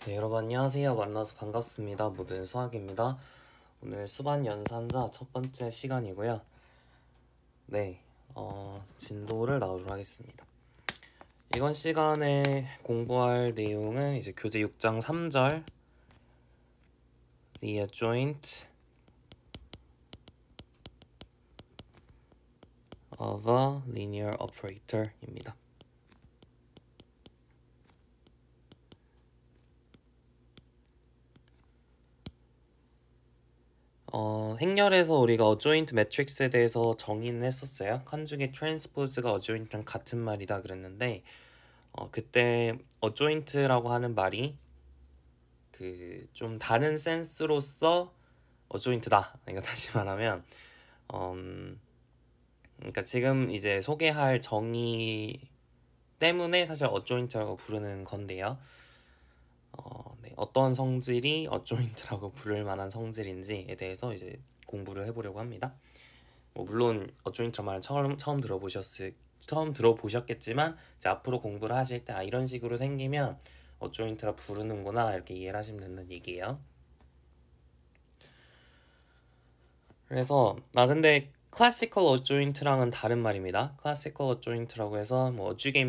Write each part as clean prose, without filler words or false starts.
네, 여러분 안녕하세요. 만나서 반갑습니다. 모든 수학입니다. 오늘 수반 연산자 첫 번째 시간이고요. 네, 진도를 나오도록 하겠습니다. 이번 시간에 공부할 내용은 이제 교재 6장 3절 The adjoint of a linear operator입니다. 행렬에서 우리가 adjoint 매트릭스에 대해서 정의는 했었어요. 컨주게이트 트랜스포즈가 adjoint랑 같은 말이다 그랬는데 그때 adjoint라고 하는 말이 그 좀 다른 센스로서 adjoint다. 그러니까 다시 말하면 그러니까 지금 이제 소개할 정의 때문에 사실 adjoint라고 부르는 건데요. 네, 어떤 성질이 adjoint라고 부를 만한 성질인지에 대해서 이제 공부를 해보려고 합니다. 물론 adjoint란 말을 처음 들어보셨겠지만 이제 앞으로 공부를 하실 때 이런 식으로 생기면 adjoint라 부르는구나 이렇게 이해를 하시면 된다는 얘기예요. 그래서 근데 classical adjoint랑은 다른 말입니다. classical adjoint라고 해서 뭐 adjugate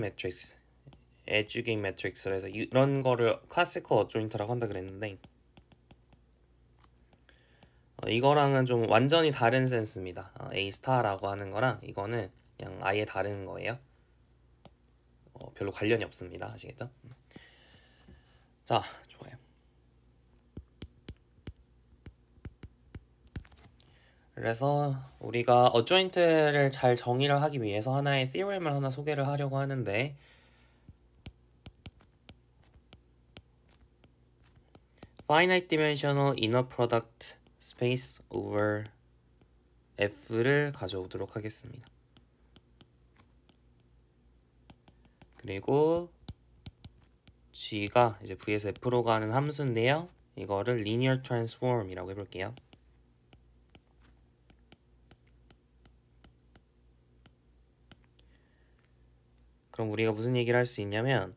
matrix에서 이런 거를 classical adjoint라고 한다 그랬는데 이거랑은 좀 완전히 다른 센스입니다. A star라고 하는 거랑 이거는 그냥 아예 다른 거예요. 별로 관련이 없습니다. 아시겠죠? 자, 좋아요. 그래서 우리가 adjoint를 잘 정의를 하기 위해서 하나의 theorem을 하나 소개를 하려고 하는데 finite dimensional inner product space over F를 가져오도록 하겠습니다. 그리고 G가 이제 V에서 F로 가는 함수인데요. 이거를 linear transform이라고 해볼게요. 그럼 우리가 무슨 얘기를 할 수 있냐면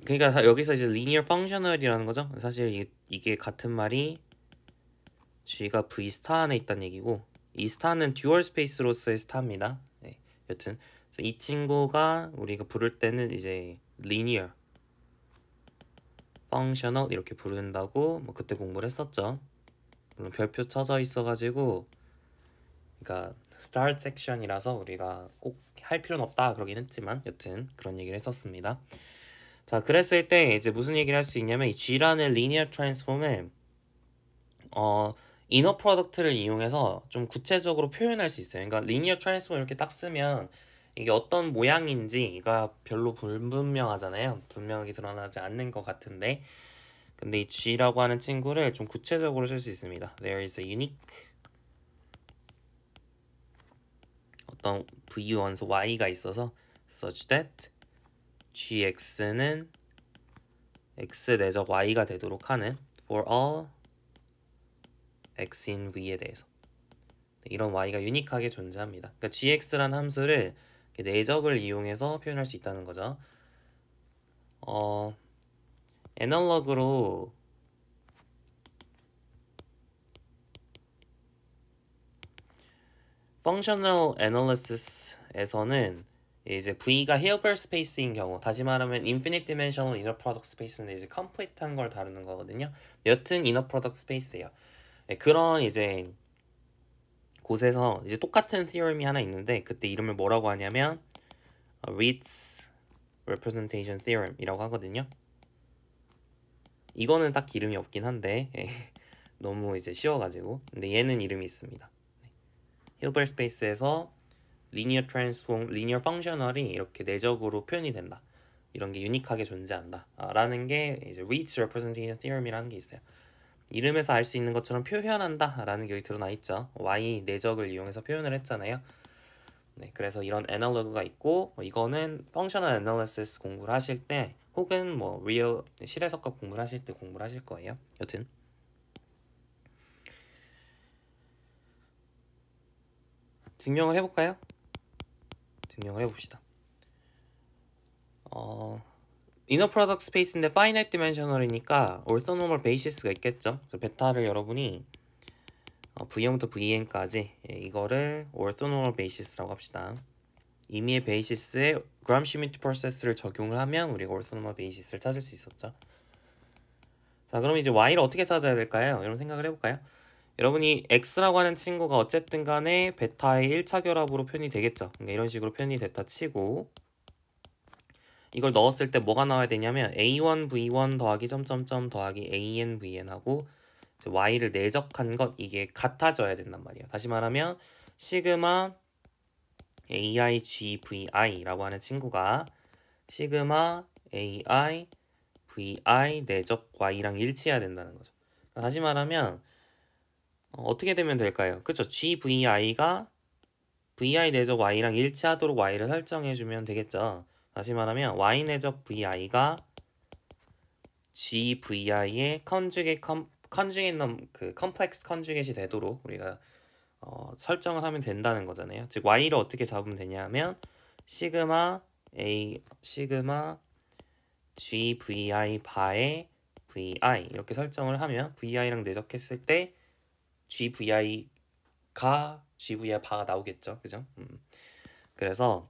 그러니까 여기서 이제 linear functional이라는 거죠. 사실 이게 같은 말이 G가 V 스타 안에 있다는 얘기고 이 스타는 듀얼 스페이스로서의 스타입니다. 네, 여튼 이 친구가 우리가 부를 때는 이제 linear functional 이렇게 부른다고 뭐 그때 공부를 했었죠. 물론 별표 쳐져 있어가지고 그러니까 start section이라서 우리가 꼭 할 필요는 없다 그러긴 했지만 여튼 그런 얘기를 했었습니다. 자, 그랬을 때 이제 무슨 얘기를 할 수 있냐면 이 G라는 linear transform을 이너 프로덕트를 이용해서 좀 구체적으로 표현할 수 있어요. 그러니까 linear transform 이렇게 딱 쓰면 이게 어떤 모양인지가 별로 불분명하잖아요. 분명하게 드러나지 않는 것 같은데 근데 이 G라고 하는 친구를 좀 구체적으로 쓸 수 있습니다. There is a unique 어떤 V 원소 Y가 있어서 such that gx는 x 내적 y가 되도록 하는 for all x in v에 대해서 이런 y가 유니크하게 존재합니다. 그러니까 gx라는 함수를 내적을 이용해서 표현할 수 있다는 거죠. 애널로그로 functional analysis에서는 이제 V가 Hilbert 스페이스인 경우, 다시 말하면 infinite dimensional inner product space는 이제 complete한 걸 다루는 거거든요. 여튼 inner product space예요. 네, 그런 이제 곳에서 이제 똑같은 theorem이 하나 있는데 그때 이름을 뭐라고 하냐면 Ritz representation theorem이라고 하거든요. 이거는 딱 이름이 없긴 한데 너무 이제 쉬워가지고 근데 얘는 이름이 있습니다. Hilbert 스페이스에서 linear transform, linear functional이 이렇게 내적으로 표현이 된다. 이런 게 유니크하게 존재한다. 라는 게 이제 Ritz representation theorem이라는 게 있어요. 이름에서 알 수 있는 것처럼 표현한다 라는 게 여기 드러나 있죠. Y 내적을 이용해서 표현을 했잖아요. 네, 그래서 이런 애널로그가 있고 이거는 functional analysis 공부를 하실 때 혹은 뭐 real 실해석과 공부를 하실 때 공부를 하실 거예요. 여튼 증명을 해볼까요? 증명을 해봅시다. 이너 프로덕트 스페이스인데 finite dimensional이니까 orthonormal basis가 있겠죠. 그래서 베타를 여러분이 v1부터 vn까지 이거를 orthonormal basis라고 합시다. 임의의 베이시스에 그램-슈미트 프로세스를 적용을 하면 우리가 orthonormal basis를 찾을 수 있었죠. 자, 그럼 이제 y를 어떻게 찾아야 될까요? 여러분 생각을 해볼까요? 여러분이 x라고 하는 친구가 어쨌든 간에 베타의 1차 결합으로 표현이 되겠죠. 그러니까 이런 식으로 표현이 됐다 치고 이걸 넣었을 때 뭐가 나와야 되냐면 a1 v1 더하기 점점점 더하기 an vn하고 y를 내적한 것 이게 같아져야 된단 말이에요. 다시 말하면 시그마 ai gvi라고 하는 친구가 시그마 ai vi 내적 y랑 일치해야 된다는 거죠. 다시 말하면 어떻게 되면 될까요? 그쵸? gvi가 vi 내적 y랑 일치하도록 y를 설정해주면 되겠죠. 다시 말하면 y 내적 vi가 gvi의 컨주게이트 그 컴플렉스 컨주게이트이 되도록 우리가 설정을 하면 된다는 거잖아요. 즉 y를 어떻게 잡으면 되냐면 시그마 gvi 바의 vi 이렇게 설정을 하면 vi랑 내적했을 때 gvi가 바가 나오겠죠. 그죠? 그래서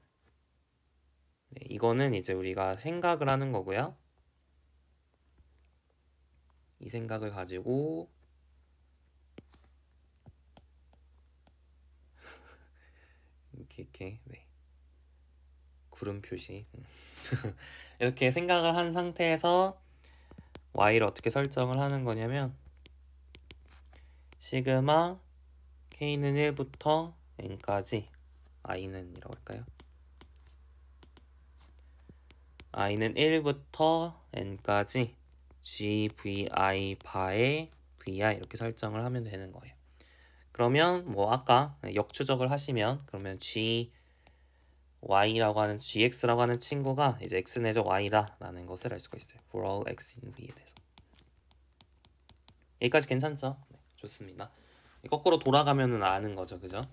네, 이거는 이제 우리가 생각을 하는 거고요. 이 생각을 가지고 이렇게 네. 구름 표시 이렇게 생각을 한 상태에서 y를 어떻게 설정을 하는 거냐면 시그마 k는 1부터 n까지 i는 이라고 할까요? i는 1부터 n까지 gvi 바의 vi 이렇게 설정을 하면 되는 거예요. 그러면 뭐 아까 역추적을 하시면 그러면 y라고 하는 gx라고 하는 친구가 이제 x 내적 y다 라는 것을 알 수가 있어요. for all x in v에 대해서. 여기까지 괜찮죠? 네, 좋습니다. 거꾸로 돌아가면은 아는 거죠. 그죠?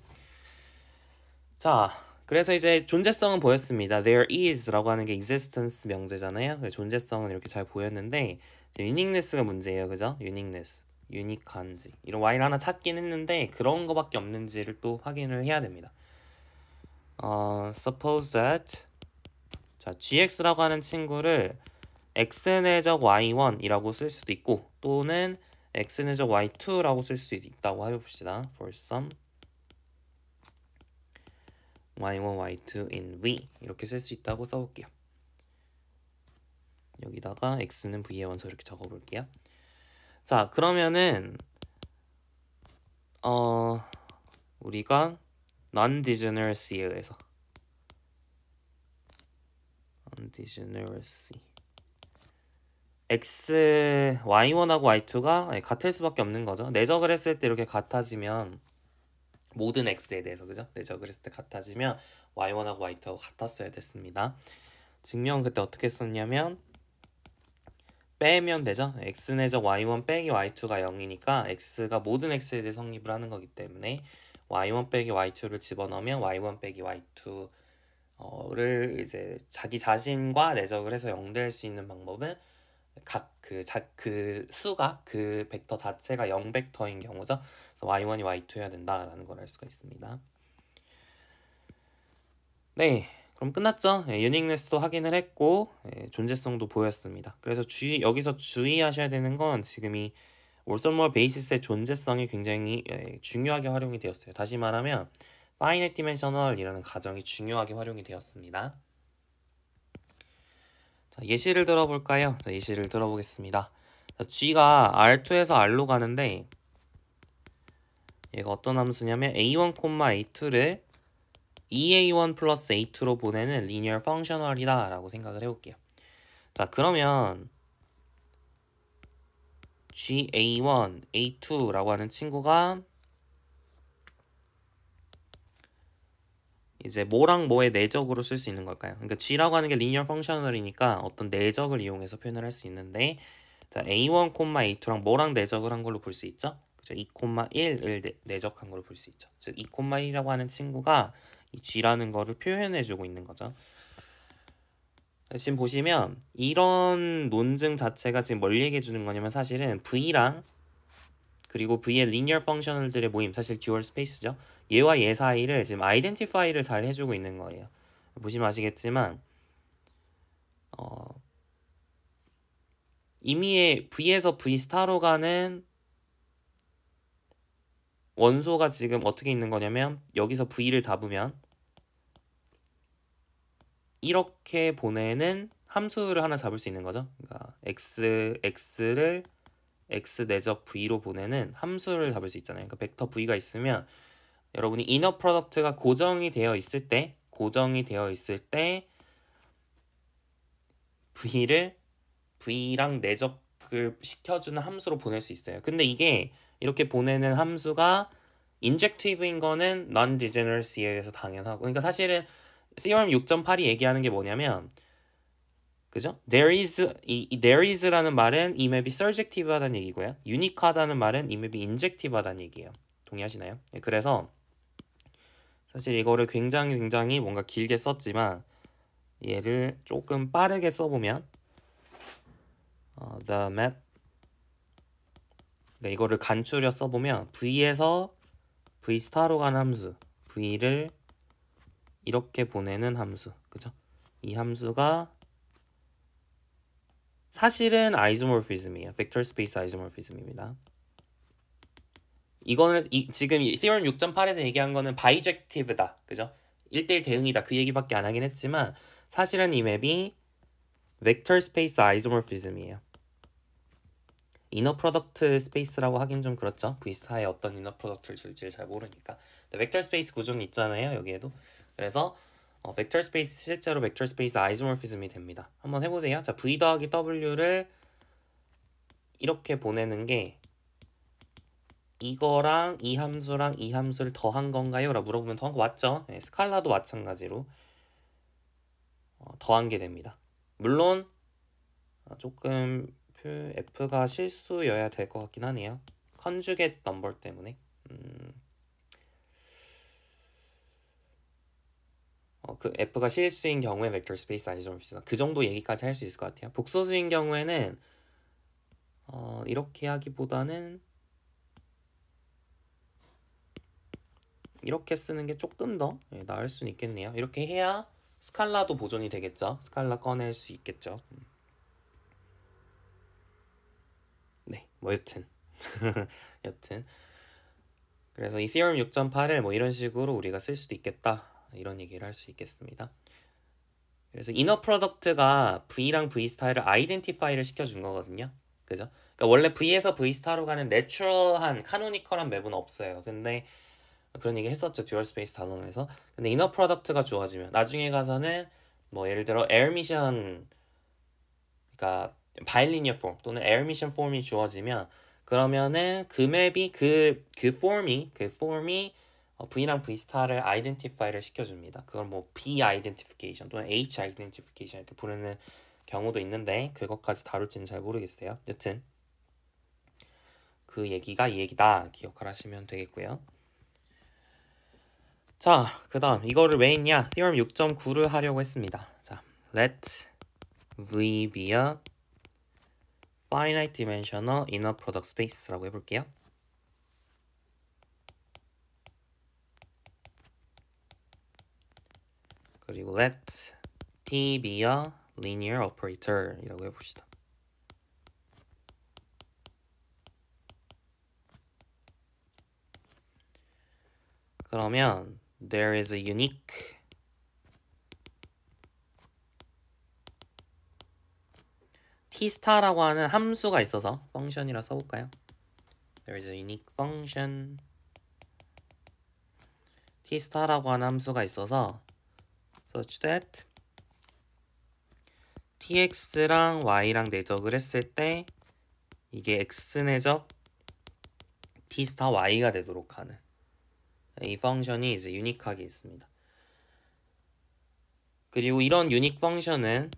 자, 그래서 이제 존재성은 보였습니다. There is 라고 하는 게 existence 명제잖아요. 존재성은 이렇게 잘 보였는데 uniqueness가 문제예요. 그죠? uniqueness, 유니크한지 이런 y를 하나 찾긴 했는데 그런 거밖에 없는지를 또 확인을 해야 됩니다. Suppose that 자, gx라고 하는 친구를 x 내적 y1이라고 쓸 수도 있고 또는 x 내적 y2라고 쓸 수 있다고 해봅시다. For some y1, y2 in v 이렇게 쓸 수 있다고 써볼게요. 여기다가 x는 v의 원소 이렇게 적어볼게요. 자, 그러면은 우리가 non-degeneracy에 의해서 non-degeneracy x, y1하고 y2가 같을 수밖에 없는 거죠. 내적을 했을 때 이렇게 같아지면 모든 x에 대해서 그죠? 내적을 했을 때 같아지면 y1하고 y2하고 같았어야 됐습니다. 증명은 그때 어떻게 썼냐면 빼면 되죠? x 내적 y1 빼기 y2가 0이니까 x가 모든 x에 대해 성립을 하는 거기 때문에 y1 빼기 y2를 집어넣으면 y1 빼기 y2를 이제 자기 자신과 내적을 해서 0 될 수 있는 방법은 각 그 수가 그 벡터 자체가 0 벡터인 경우죠. 그래서 y1이 y2여야 된다라는 걸 알 수가 있습니다. 네, 그럼 끝났죠? 유닉네스도 확인을 했고 존재성도 보였습니다. 그래서 여기서 주의하셔야 되는 건 지금 이 orthonormal basis의 존재성이 굉장히 중요하게 활용이 되었어요. 다시 말하면 finite dimensional이라는 가정이 중요하게 활용이 되었습니다. 자, 예시를 들어볼까요? 자, 예시를 들어보겠습니다. 자, g가 R2에서 R로 가는데 얘가 어떤 함수냐면 a1, a2를 2a1 플러스 a2로 보내는 linear functional이다 라고 생각을 해볼게요. 자, 그러면 ga1, a2라고 하는 친구가 이제 뭐랑 뭐의 내적으로 쓸 수 있는 걸까요? 그러니까 g라고 하는 게 linear functional이니까 어떤 내적을 이용해서 표현을 할 수 있는데 자, a1, a2랑 뭐랑 내적을 한 걸로 볼 수 있죠? 그죠? 2,1을 내적한 걸로 볼 수 있죠. 즉 2,1이라고 하는 친구가 이 g라는 거를 표현해주고 있는 거죠. 지금 보시면 이런 논증 자체가 지금 뭘 얘기해 주는 거냐면 사실은 V랑 그리고 V의 리니어 펑셔널들의 모임, 사실 듀얼 스페이스죠. 얘와 얘 사이를 지금 아이덴티파이를 잘 해주고 있는 거예요. 보시면 아시겠지만 이미 V에서 V 스타로 가는 원소가 지금 어떻게 있는 거냐면 여기서 V를 잡으면 이렇게 보내는 함수를 하나 잡을 수 있는 거죠. 그러니까 x를 x 내적 v로 보내는 함수를 잡을 수 있잖아요. 그러니까 벡터 v가 있으면 여러분이 이너 프로덕트가 고정이 되어 있을 때 v랑 내적을 시켜주는 함수로 보낼 수 있어요. 근데 이게 이렇게 보내는 함수가 인젝티브인 거는 non-degeneracy에 의해서 당연하고, 그러니까 사실은 theorem 6.8이 얘기하는 게 뭐냐면, 그죠? there is라는 말은 이 맵이 surjective하다는 얘기고요. unique하다는 말은 이 맵이 injective하다는 얘기예요. 동의하시나요? 네, 그래서 사실 이거를 굉장히 뭔가 길게 썼지만 얘를 조금 빠르게 써보면 the map, 그러니까 이거를 간추려 써보면 v에서 v 스타로 가는 함수, v를 이렇게 보내는 함수, 그죠? 이 함수가 사실은 아이소모피즘이에요. 벡터 스페이스 아이소모피즘입니다. 이거는 지금 theorem 6.8에서 얘기한 거는 바이젝티브다, 그죠? 1대1 대응이다, 그 얘기밖에 안 하긴 했지만 사실은 이 맵이 벡터 스페이스 아이소모피즘이에요. 이너 프로덕트 스페이스라고 하긴 좀 그렇죠. V스타에 어떤 이너 프로덕트를 줄지를 잘 모르니까. 벡터 스페이스 구조는 있잖아요, 여기에도. 그래서 벡터 스페이스, 실제로 벡터 스페이스 아이소모피즘이 됩니다. 한번 해보세요. 자, V 더하기 W를 이렇게 보내는 게 이거랑 이 함수랑 이 함수를 더한 건가요? 라고 물어보면 더한 거 맞죠? 네, 스칼라도 마찬가지로 더한 게 됩니다. 물론 조금 F가 실수여야 될 것 같긴 하네요. 컨주게이트 넘버 때문에. 그 F가 실수인 경우에 벡터 스페이스 아이소모피즘, 그 정도 얘기까지 할 수 있을 것 같아요. 복소수인 경우에는 이렇게 하기보다는 이렇게 쓰는 게 조금 더 나을 수는 있겠네요. 이렇게 해야 스칼라도 보존이 되겠죠. 스칼라 꺼낼 수 있겠죠. 네, 뭐 여튼 그래서 이 theorem 6.8을 뭐 이런 식으로 우리가 쓸 수도 있겠다, 이런 얘기를 할 수 있겠습니다. 그래서 이너 프로덕트가 V랑 V 스타일을 아이덴티파이를 시켜준 거거든요. 그죠? 그러니까 원래 V에서 V 스타로 가는 내추럴한 카노니컬한 맵은 없어요. 근데 그런 얘기 했었죠, 듀얼 스페이스 단원에서. 근데 이너 프로덕트가 주어지면 나중에 가서는 뭐 예를 들어 에어미션, 그러니까 바이리니어 폼 또는 에어미션 폼이 주어지면 그러면은 그 맵이 그 폼이 V랑 V 스타를 아이덴티파이를 시켜줍니다. 그걸 뭐 B 아이덴티피케이션 또는 H 아이덴티피케이션 이렇게 부르는 경우도 있는데 그것까지 다룰지는 잘 모르겠어요. 여튼 그 얘기가 이 얘기다 기억하시면 되겠고요. 자, 그 다음 이거를 왜 했냐? theorem 6.9를 하려고 했습니다. 자, let V be a finite dimensional inner product space라고 해볼게요. 그리고 let T be a linear operator 이라고 해봅시다. 그러면 there is a unique T*라고 하는 함수가 있어서 펑션이라 써볼까요? There is a unique function T*라고 하는 함수가 있어서 such that tx랑 y랑 내적을 했을 때 이게 x 내적 t 스타 y가 되도록 하는 이 펑션이 이제 유니크하게 있습니다. 그리고 이런 유닉 펑션은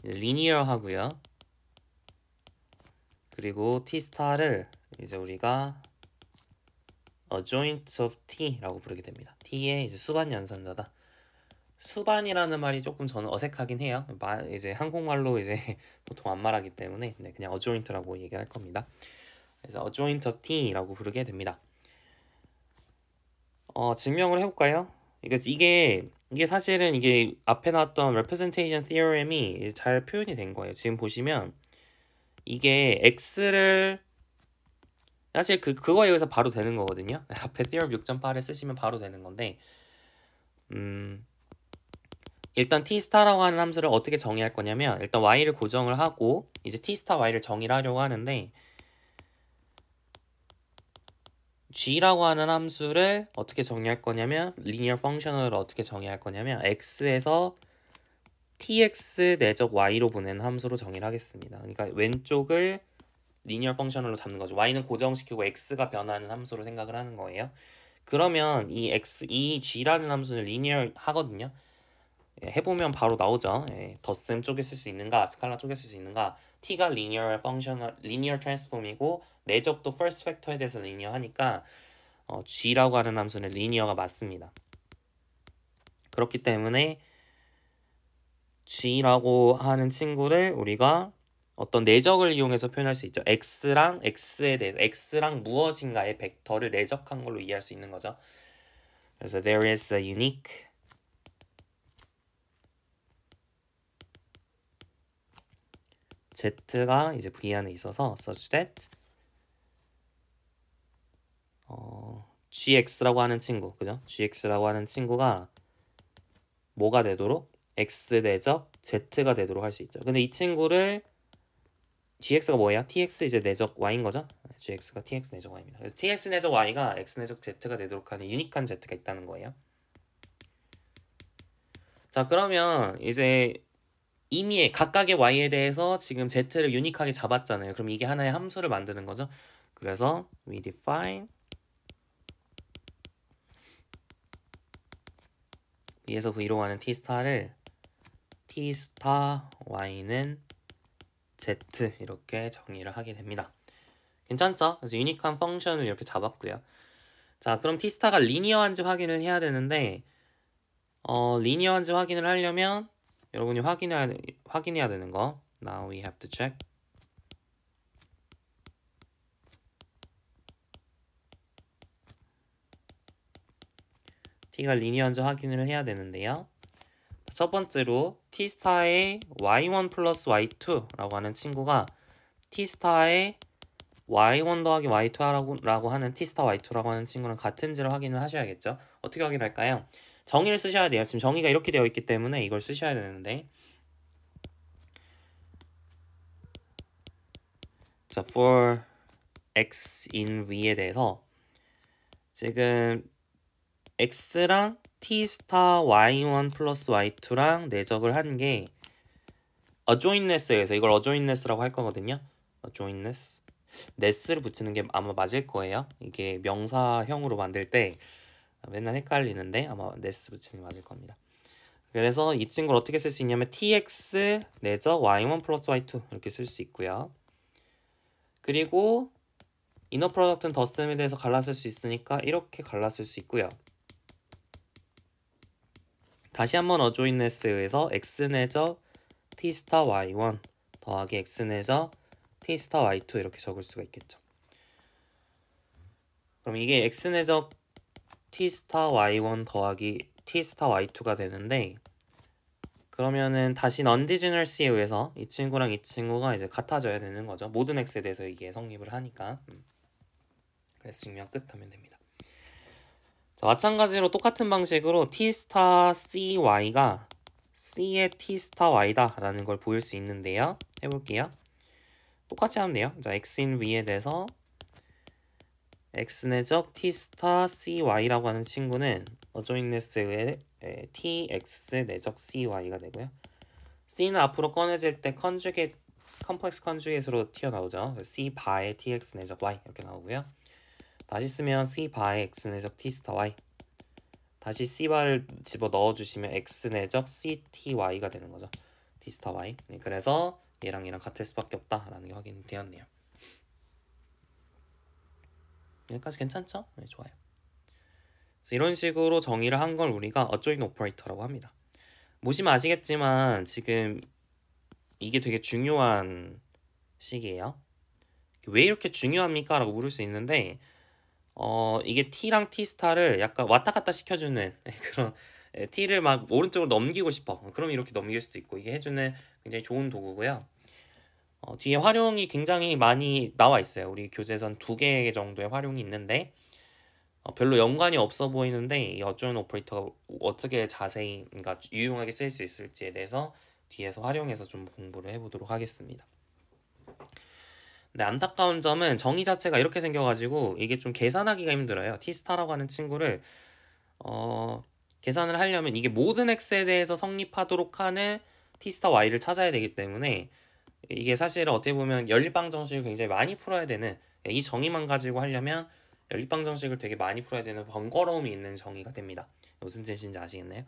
리니어 하고요. 그리고 t 스타를 이제 우리가 adjoint of t라고 부르게 됩니다. t의 이제 수반 연산자다. 수반이라는 말이 조금 저는 어색하긴 해요. 이제 한국말로 이제 보통 안 말하기 때문에 네, 그냥 adjoint라고 얘기할 겁니다. 그래서 adjoint of T라고 부르게 됩니다. 증명을 해볼까요? 이게 사실은 이게 앞에 나왔던 representation theorem이 잘 표현이 된 거예요. 지금 보시면 이게 x를 사실 그거에 의해서 바로 되는 거거든요. 앞에 theorem 6.8을 쓰시면 바로 되는 건데 일단 t스타라고 하는 함수를 어떻게 정의할 거냐면 일단 y를 고정을 하고 이제 t스타 y를 정의를 하려고 하는데 g라고 하는 함수를 어떻게 정의할 거냐면 linear function을 어떻게 정의할 거냐면 x에서 tx 내적 y로 보내는 함수로 정의를 하겠습니다. 그러니까 왼쪽을 linear function으로 잡는 거죠. y는 고정시키고 x가 변하는 함수로 생각을 하는 거예요. 그러면 이 g라는 함수는 linear 하거든요. 해보면 바로 나오죠. 덧셈 쪽에 쓸 수 있는가, 스칼라 쪽에 쓸 수 있는가. t가 linear function, linear transform이고 내적도 first factor에 대해서 linear 하니까 g라고 하는 함수는 linear가 맞습니다. 그렇기 때문에 g라고 하는 친구를 우리가 어떤 내적을 이용해서 표현할 수 있죠. x랑 x에 대해서 x랑 무엇인가의 벡터를 내적한 걸로 이해할 수 있는 거죠. 그래서 there is a unique z가 이제 v 안에 있어서 such that gx라고 하는 친구, 그죠? gx라고 하는 친구가 뭐가 되도록 x 내적 z가 되도록 할 수 있죠. 근데 이 친구를 gx가 뭐예요? tx 이제 내적 y인 거죠? gx가 tx 내적 y입니다. 그래서 tx 내적 y가 x 내적 z가 되도록 하는 유니크한 z가 있다는 거예요. 자, 그러면 이제 이미 각각의 y에 대해서 지금 z를 유니크하게 잡았잖아요. 그럼 이게 하나의 함수를 만드는 거죠. 그래서 we define B에서 V로 가는 T스타를 T스타 Y는 Z 이렇게 정의를 하게 됩니다. 괜찮죠? 그래서 유니크한 펑션을 이렇게 잡았고요. 자, 그럼 T스타가 리니어한지 확인을 해야 되는데 리니어한지 확인을 하려면 여러분이 확인해야 되는 거 Now we have to check T가 리니어한지 확인을 해야 되는데요. 첫 번째로 T스타의 y1 플러스 y2라고 하는 친구가 T스타의 y1 더하기 y2라고 하는 T스타 y2라고 하는 친구랑 같은지를 확인을 하셔야겠죠. 어떻게 확인할까요? 정의를 쓰셔야 돼요. 지금 정의가 이렇게 되어 있기 때문에 이걸 쓰셔야 되는데 자, for x in v에 대해서 지금 x랑 t스타 y1 플러스 y2랑 내적을 한 게 adjointness에서 이걸 adjointness라고 할 거거든요. adjointness ness를 붙이는 게 아마 맞을 거예요. 이게 명사형으로 만들 때 맨날 헷갈리는데 아마 ness 붙이는 게 맞을 겁니다. 그래서 이 친구를 어떻게 쓸 수 있냐면 tx 내적 y1 플러스 y2 이렇게 쓸 수 있고요. 그리고 이너 프로덕트는 덧셈에 대해서 갈라쓸 수 있으니까 이렇게 갈라쓸 수 있고요. 다시 한번 adjointness에 의해서 x 내적 t 스타 y1 더하기 x 내적 t 스타 y2 이렇게 적을 수가 있겠죠. 그럼 이게 x 내적 t 스타 y1 더하기 t 스타 y2가 되는데 그러면은 다시 non-degeneracy에 의해서 이 친구랑 이 친구가 이제 같아져야 되는 거죠. 모든 x에 대해서 이게 성립을 하니까. 그래서 증명 끝 하면 됩니다. 자, 마찬가지로 똑같은 방식으로 t 스타 cy가 c의 t 스타 y다 라는 걸 보일 수 있는데요. 해볼게요. 똑같이 하면 돼요. 자, x in v에 대해서 x 내적 t 스타 cy라고 하는 친구는 adjointness의 tx 내적 cy가 되고요. c는 앞으로 꺼내질 때 컨주게이트, 컴플렉스 컨주게이트로 튀어나오죠. c 바의 tx 내적 y 이렇게 나오고요. 다시 쓰면 c 바의 x 내적 t 스타 y 다시 c 바를 집어 넣어주시면 x 내적 cty가 되는 거죠. t 스타 y. 네, 그래서 얘랑 얘랑 같을 수밖에 없다라는 게 확인이 되었네요. 여기까지 괜찮죠? 네, 좋아요. 그래서 이런 식으로 정의를 한 걸 우리가 adjoint operator라고 합니다. 보시면 아시겠지만 지금 이게 되게 중요한 식이에요. 왜 이렇게 중요합니까? 라고 물을 수 있는데 이게 T랑 T스타를 약간 왔다 갔다 시켜주는 그런 T를 막 오른쪽으로 넘기고 싶어. 그럼 이렇게 넘길 수도 있고 이게 해주는 굉장히 좋은 도구고요. 뒤에 활용이 굉장히 많이 나와 있어요. 우리 교재선 2개 정도의 활용이 있는데 별로 연관이 없어 보이는데 이 어조인 오퍼레이터가 어떻게 자세히 그러니까 유용하게 쓸 수 있을지에 대해서 뒤에서 활용해서 좀 공부를 해보도록 하겠습니다. 근데 안타까운 점은 정의 자체가 이렇게 생겨가지고 이게 좀 계산하기가 힘들어요. T스타라고 하는 친구를 계산을 하려면 이게 모든 x에 대해서 성립하도록 하는 T스타 y를 찾아야 되기 때문에 이게 사실은 어떻게 보면 연립방정식을 굉장히 많이 풀어야 되는 이 정의만 가지고 하려면 연립방정식을 되게 많이 풀어야 되는 번거로움이 있는 정의가 됩니다. 무슨 뜻인지 아시겠나요?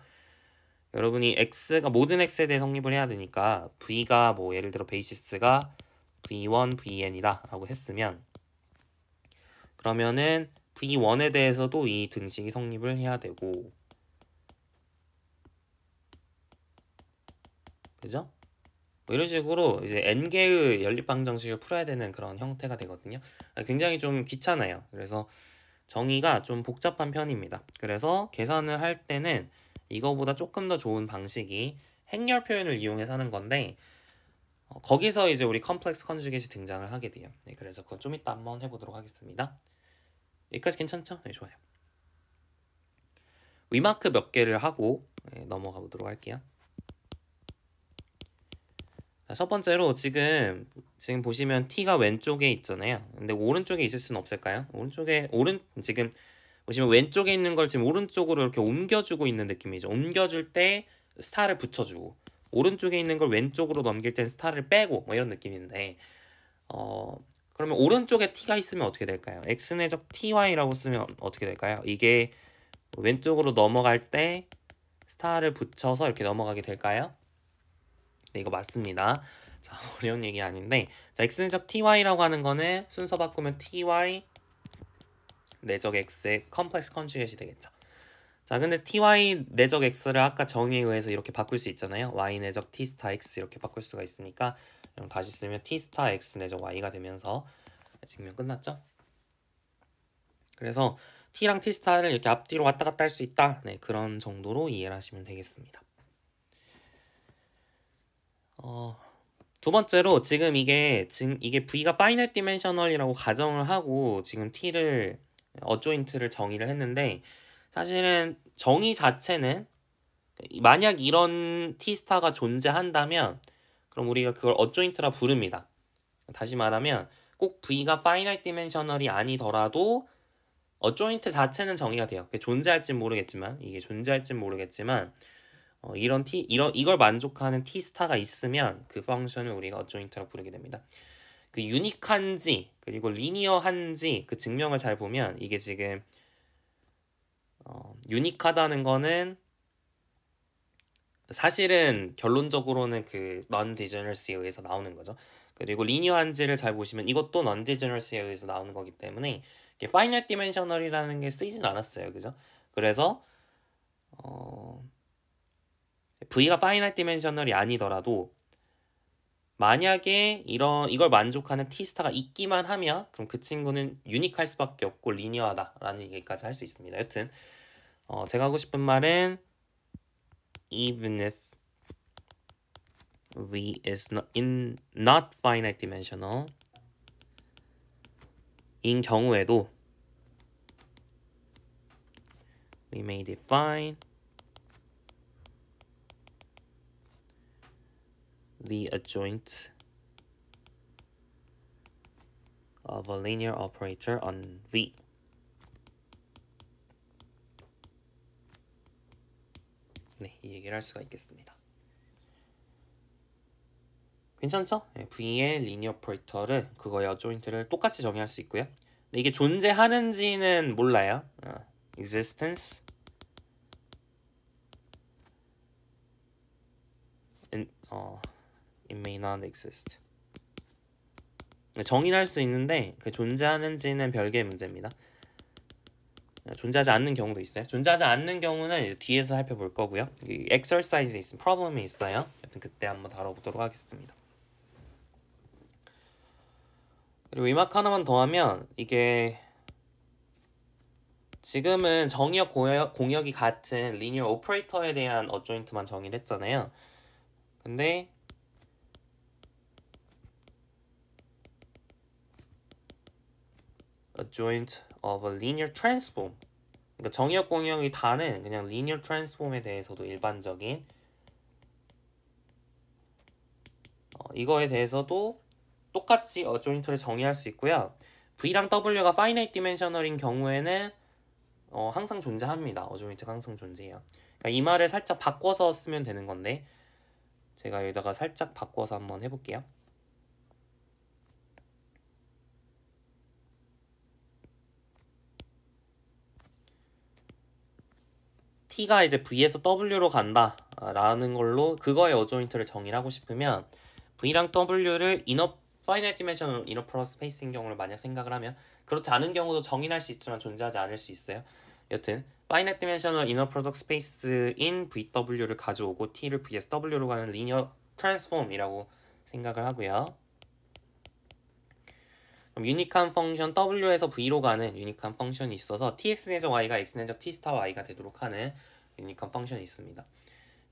여러분이 x가 모든 x에 대해 성립을 해야 되니까 v가 뭐 예를 들어 베이시스가 v1, vn이다 라고 했으면 그러면은 v1에 대해서도 이 등식이 성립을 해야 되고 그죠? 뭐 이런 식으로 이제 n개의 연립방정식을 풀어야 되는 그런 형태가 되거든요. 굉장히 좀 귀찮아요. 그래서 정의가 좀 복잡한 편입니다. 그래서 계산을 할 때는 이거보다 조금 더 좋은 방식이 행렬 표현을 이용해서 하는 건데 거기서 이제 우리 컴플렉스 컨주게이트 등장을 하게 돼요. 네, 그래서 그건 좀 이따 한번 해보도록 하겠습니다. 여기까지 괜찮죠? 네, 좋아요. 위마크 몇 개를 하고 넘어가 보도록 할게요. 첫 번째로 지금 보시면 t가 왼쪽에 있잖아요. 근데 오른쪽에 있을 수는 없을까요? 지금 보시면 왼쪽에 있는 걸 지금 오른쪽으로 이렇게 옮겨주고 있는 느낌이죠. 옮겨줄 때 스타를 붙여주고 오른쪽에 있는 걸 왼쪽으로 넘길 땐 스타를 빼고 뭐 이런 느낌인데 그러면 오른쪽에 t가 있으면 어떻게 될까요? x내적 ty라고 쓰면 어떻게 될까요? 이게 왼쪽으로 넘어갈 때 스타를 붙여서 이렇게 넘어가게 될까요? 네, 이거 맞습니다. 자, 어려운 얘기 아닌데 자, x내적 ty라고 하는 거는 순서 바꾸면 ty 내적 x의 컴플렉스 컨주게이트이 되겠죠. 자, 근데 ty 내적 x를 아까 정의에 의해서 이렇게 바꿀 수 있잖아요. y 내적 t 스타 x 이렇게 바꿀 수가 있으니까 그럼 다시 쓰면 t 스타 x 내적 y가 되면서 증명 끝났죠? 그래서 t랑 t 스타를 이렇게 앞뒤로 왔다 갔다 할 수 있다. 네, 그런 정도로 이해를 하시면 되겠습니다. 두 번째로 지금 이게 v가 finite dimensional이라고 가정을 하고 지금 t를 어조인트를 정의를 했는데 사실은 정의 자체는 만약 이런 t스타가 존재한다면 그럼 우리가 그걸 어조인트라 부릅니다. 다시 말하면 꼭 v가 finite dimensional이 아니더라도 어조인트 자체는 정의가 돼요. 존재할진 모르겠지만 이걸 만족하는 t스타가 있으면 그 펑션을 우리가 어조인트라고 부르게 됩니다. 그 유니크한지 그리고 리니어한지 그 증명을 잘 보면 이게 지금 유니크하다는 거는 사실은 결론적으로는 그 non-degeneracy에 의해서 나오는 거죠. 그리고 리니어한지를 잘 보시면 이것도 non-degeneracy에 의해서 나오는 거기 때문에 이게 finite dimensional이라는 게 쓰이진 않았어요. 그죠? 그래서 V가 finite dimensional이 아니더라도 만약에 이걸 만족하는 T스타가 있기만 하면 그럼 그 친구는 유니크할 수밖에 없고 리니어하다라는 얘기까지 할 수 있습니다. 여튼 제가 하고 싶은 말은 even if V is not finite dimensional 인 경우에도 we may define the adjoint of a linear operator on V. 네, 이 얘기를 할 수가 있겠습니다. 괜찮죠? 네, V의 리니어 오퍼레이터를 그거의 어조인트를 똑같이 정의할 수 있고요. 근데 이게 존재하는지는 몰라요. existence it may not exist. 정의를 할 수 있는데 그 존재하는지는 별개의 문제입니다. 존재하지 않는 경우도 있어요. 존재하지 않는 경우는 이제 뒤에서 살펴볼 거고요. 이 exercise에 있으면 problem이 있어요. 여튼 그때 한번 다뤄보도록 하겠습니다. 그리고 이 마크 하나만 더 하면 이게 지금은 정의역 공역이 같은 리니어 오퍼레이터에 대한 어조인트만 정의를 했잖아요. 근데 adjoint of a linear transform, 그러니까 정의역 공역이 다는 그냥 linear transform에 대해서도 일반적인 이거에 대해서도 똑같이 adjoint를 정의할 수 있고요. V랑 W가 finite dimensional인 경우에는 항상 존재합니다. adjoint가 항상 존재해요. 그러니까 이 말을 살짝 바꿔서 쓰면 되는 건데 제가 여기다가 살짝 바꿔서 한번 해볼게요. T가 이제 V에서 W로 간다 라는 걸로 그거의 어조인트를 정의를 하고 싶으면 V랑 W를 finite dimensional inner product space인 경우를 만약 생각을 하면, 그렇지 않은 경우도 정의할 수 있지만 존재하지 않을 수 있어요. 여튼 finite dimensional inner product space인 VW를 가져오고 T를 V에서 W로 가는 linear transform이라고 생각을 하고요. 그럼 유니크한 펑션 W에서 V로 가는 유니크한 펑션이 있어서 Tx 내적 Y가 X 내적 T 스타 Y가 되도록 하는 유니크한 펑션이 있습니다.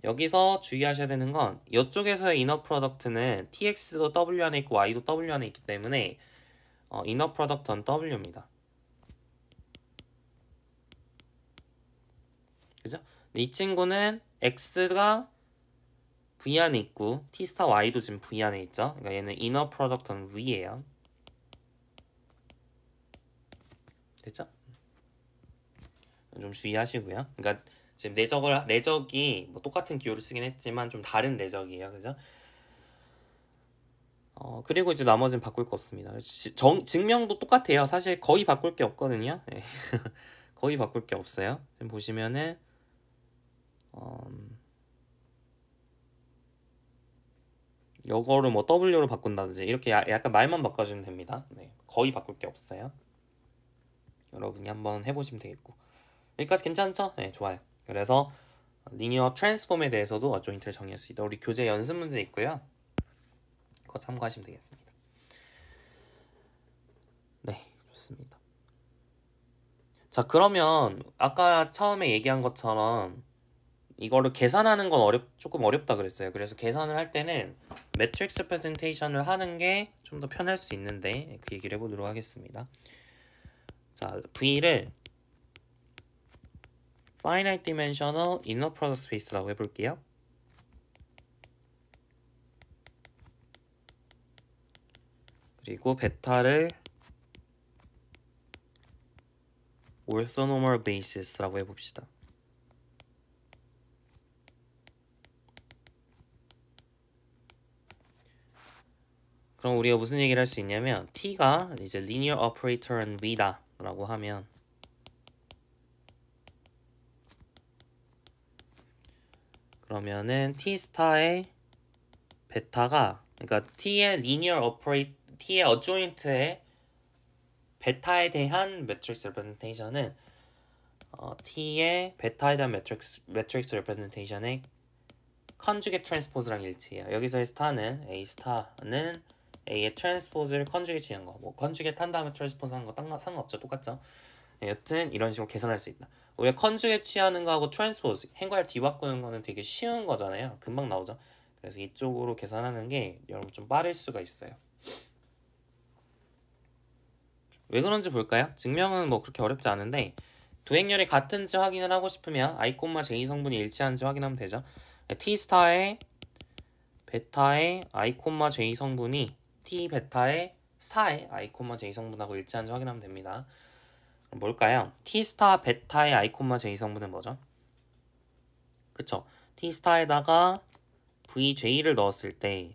여기서 주의하셔야 되는 건 이쪽에서의 이너 프로덕트는 Tx도 W 안에 있고 Y도 W 안에 있기 때문에 이너 프로덕트는 W입니다. 그죠? 이 친구는 X가 V 안에 있고 T 스타 Y도 지금 V 안에 있죠? 그러니까 얘는 이너 프로덕트는 V예요. 됐죠? 좀 주의하시고요. 그러니까 지금 내적이 뭐 똑같은 기호를 쓰긴 했지만 좀 다른 내적이에요. 그죠? 그리고 이제 나머지는 바꿀 거 없습니다. 증명도 똑같아요. 사실 거의 바꿀 게 없거든요. 네. 거의 바꿀 게 없어요. 지금 보시면은 요거를 뭐 W로 바꾼다든지 이렇게 약간 말만 바꿔주면 됩니다. 네. 거의 바꿀 게 없어요. 여러분이 한번 해보시면 되겠고, 여기까지 괜찮죠? 네, 좋아요. 그래서 리니어 트랜스폼에 대해서도 어조인트를 정의할 수 있다. 우리 교재 연습 문제 있고요. 그거 참고하시면 되겠습니다. 네, 좋습니다. 자, 그러면 아까 처음에 얘기한 것처럼 이거를 계산하는 건 조금 어렵다 그랬어요. 그래서 계산을 할 때는 매트릭스 레프레젠테이션을 하는 게 좀 더 편할 수 있는데 그 얘기를 해보도록 하겠습니다. 자, V를 finite dimensional inner product space라고 해볼게요. 그리고 베타를 orthonormal basis라고 해봅시다. 그럼 우리가 무슨 얘기를 할 수 있냐면 T가 이제 linear operator and V다 라고 하면 그러면은 T 스타의 베타가, 그러니까 T의 T의 adjoint의 베타에 대한 매트릭스 레프레젠테이션은 T의 베타에 대한 매트릭스 레프레젠테이션의 컨주게이트 트랜스포즈랑 일치해요. 여기서의 스타는 A 스타는 A의 트랜스포즈를 컨주게이트 취한 거, 뭐 컨주게이트 한 다음에 트랜스포즈 하는 거 상관없죠. 똑같죠. 여튼 이런 식으로 계산할 수 있다. 우리가 컨주게이트 취하는 거하고 트랜스포즈 행과를 뒤바꾸는 거는 되게 쉬운 거잖아요. 금방 나오죠. 그래서 이쪽으로 계산하는 게 여러분 좀 빠를 수가 있어요. 왜 그런지 볼까요? 증명은 뭐 그렇게 어렵지 않은데 두 행렬이 같은지 확인을 하고 싶으면 I, J 성분이 일치하는지 확인하면 되죠. T 스타의 베타의 I, J 성분이 T 베타의 스타의 I, J 성분하고 일치하는지 확인하면 됩니다. 그럼 뭘까요? T 스타 베타의 I, J 성분은 뭐죠? 그쵸? T 스타에다가 VJ를 넣었을 때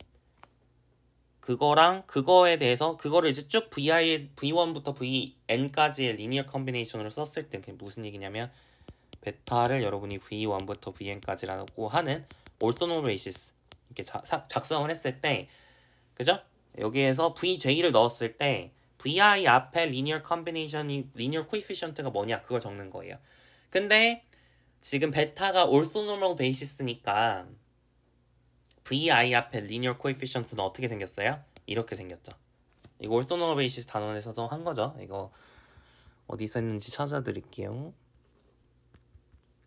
그거에 대해서 그거를 이제 쭉 V1부터 Vn까지의 리니어 컨비네이션으로 썼을 때 그게 무슨 얘기냐면 베타를 여러분이 V1부터 Vn까지라고 하는 orthonormal basis 이렇게 작성을 했을 때, 그죠? 여기에서 VJ를 넣었을 때 vi 앞에 linear combination이 linear coefficient가 뭐냐 그걸 적는 거예요. 근데 지금 베타가 orthonormal basis니까 vi 앞에 linear coefficient는 어떻게 생겼어요? 이렇게 생겼죠. 이거 orthonormal basis 단원에서 한 거죠. 이거 어디 있었는지 찾아드릴게요.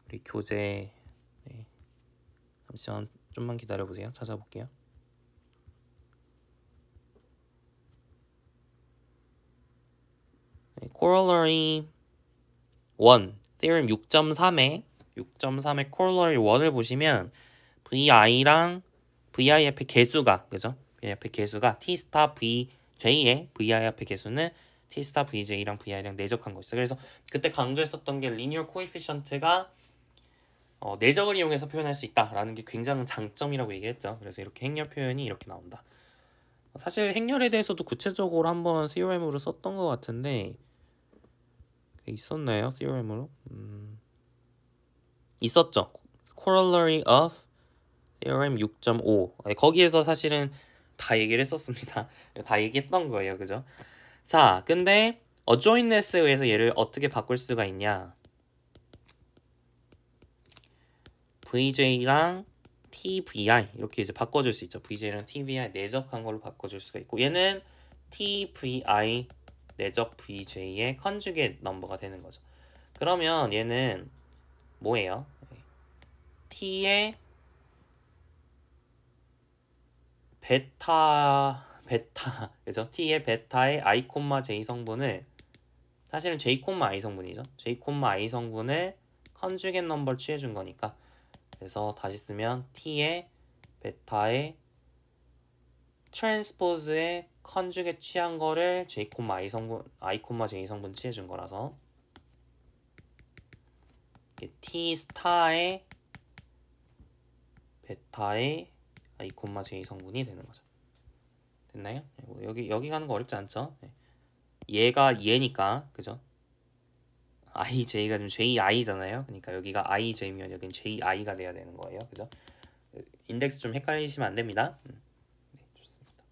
우리 교재 네. 잠시만 좀만 기다려보세요. 찾아볼게요. 네, corollary 1 theorem 6.3의 corollary 1을 보시면 vi랑 vi 앞에 개수가 그죠? vi 앞에 개수가 t 스타 vj의 vi 앞에 개수는 t 스타 vj랑 vi랑 내적한 거 있어요. 그래서 그때 강조했었던 게 linear coefficient가 내적을 이용해서 표현할 수 있다라는 게 굉장히 장점이라고 얘기했죠. 그래서 이렇게 행렬 표현이 이렇게 나온다. 사실 행렬에 대해서도 구체적으로 한번 theorem으로 썼던 것 같은데 있었나요? theorem으로? 있었죠. corollary of theorem 6.5 거기에서 사실은 다 얘기를 했었습니다. 다 얘기했던 거예요. 그죠? 자, 근데 adjointness에 의해서 얘를 어떻게 바꿀 수가 있냐? VJ랑 TVI 이렇게 이제 바꿔줄 수 있죠. VJ랑 TVI 내적한 걸로 바꿔줄 수가 있고 얘는 TVI 내적 VJ의 컨주게이트 넘버가 되는 거죠. 그러면 얘는 뭐예요? T의 베타 그죠? T의 베타의 I, J 성분을 사실은 J, I 성분이죠. J, I 성분을 컨주게이트 넘버를 취해준 거니까 그래서 다시 쓰면 T의 베타의 트랜스포즈의 컨주게이트 취한 거를 J, I 성분, I, J 성분 취해준 거라서 T 스타의 베타의 I, J 성분이 되는 거죠. 됐나요? 여기 가는 거 어렵지 않죠? 얘가 얘니까 그죠? IJ가 지금 JI잖아요. 그러니까 여기가 IJ면 여긴 JI가 돼야 되는 거예요. 그죠? 인덱스 좀 헷갈리시면 안 됩니다. 네, 좋습니다.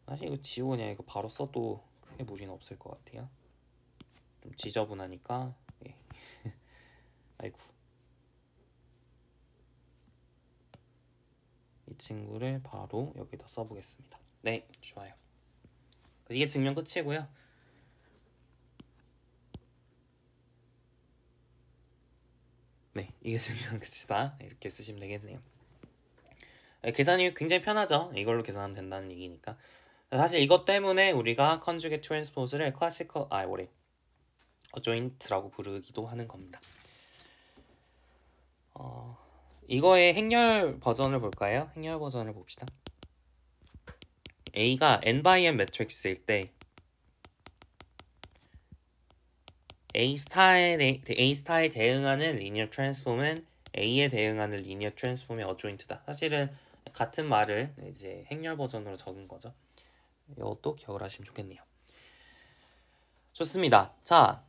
사실 이거 지우고 그냥 이거 바로 써도 크게 무리는 없을 것 같아요. 좀 지저분하니까. 예. 아이고. 이 친구를 바로 여기다 써보겠습니다. 네, 좋아요. 이게 증명 끝이고요. 네, 이게 증명 끝이다. 이렇게 쓰시면 되겠네요. 계산이 굉장히 편하죠. 이걸로 계산하면 된다는 얘기니까. 사실 이것 때문에 우리가 컨주게이트 트랜스포즈를 클래시컬 어조인트라고 부르기도 하는 겁니다. 이거의 행렬 버전을 볼까요? 행렬 버전을 봅시다. A가 n/n 매트릭스일 때 A스타에 대응하는 리니어 트랜스폼은 A에 대응하는 리니어 트랜스폼의 어조인트다. 사실은 같은 말을 이제 행렬 버전으로 적은 거죠. 이것도 기억을 하시면 좋겠네요. 좋습니다. 자,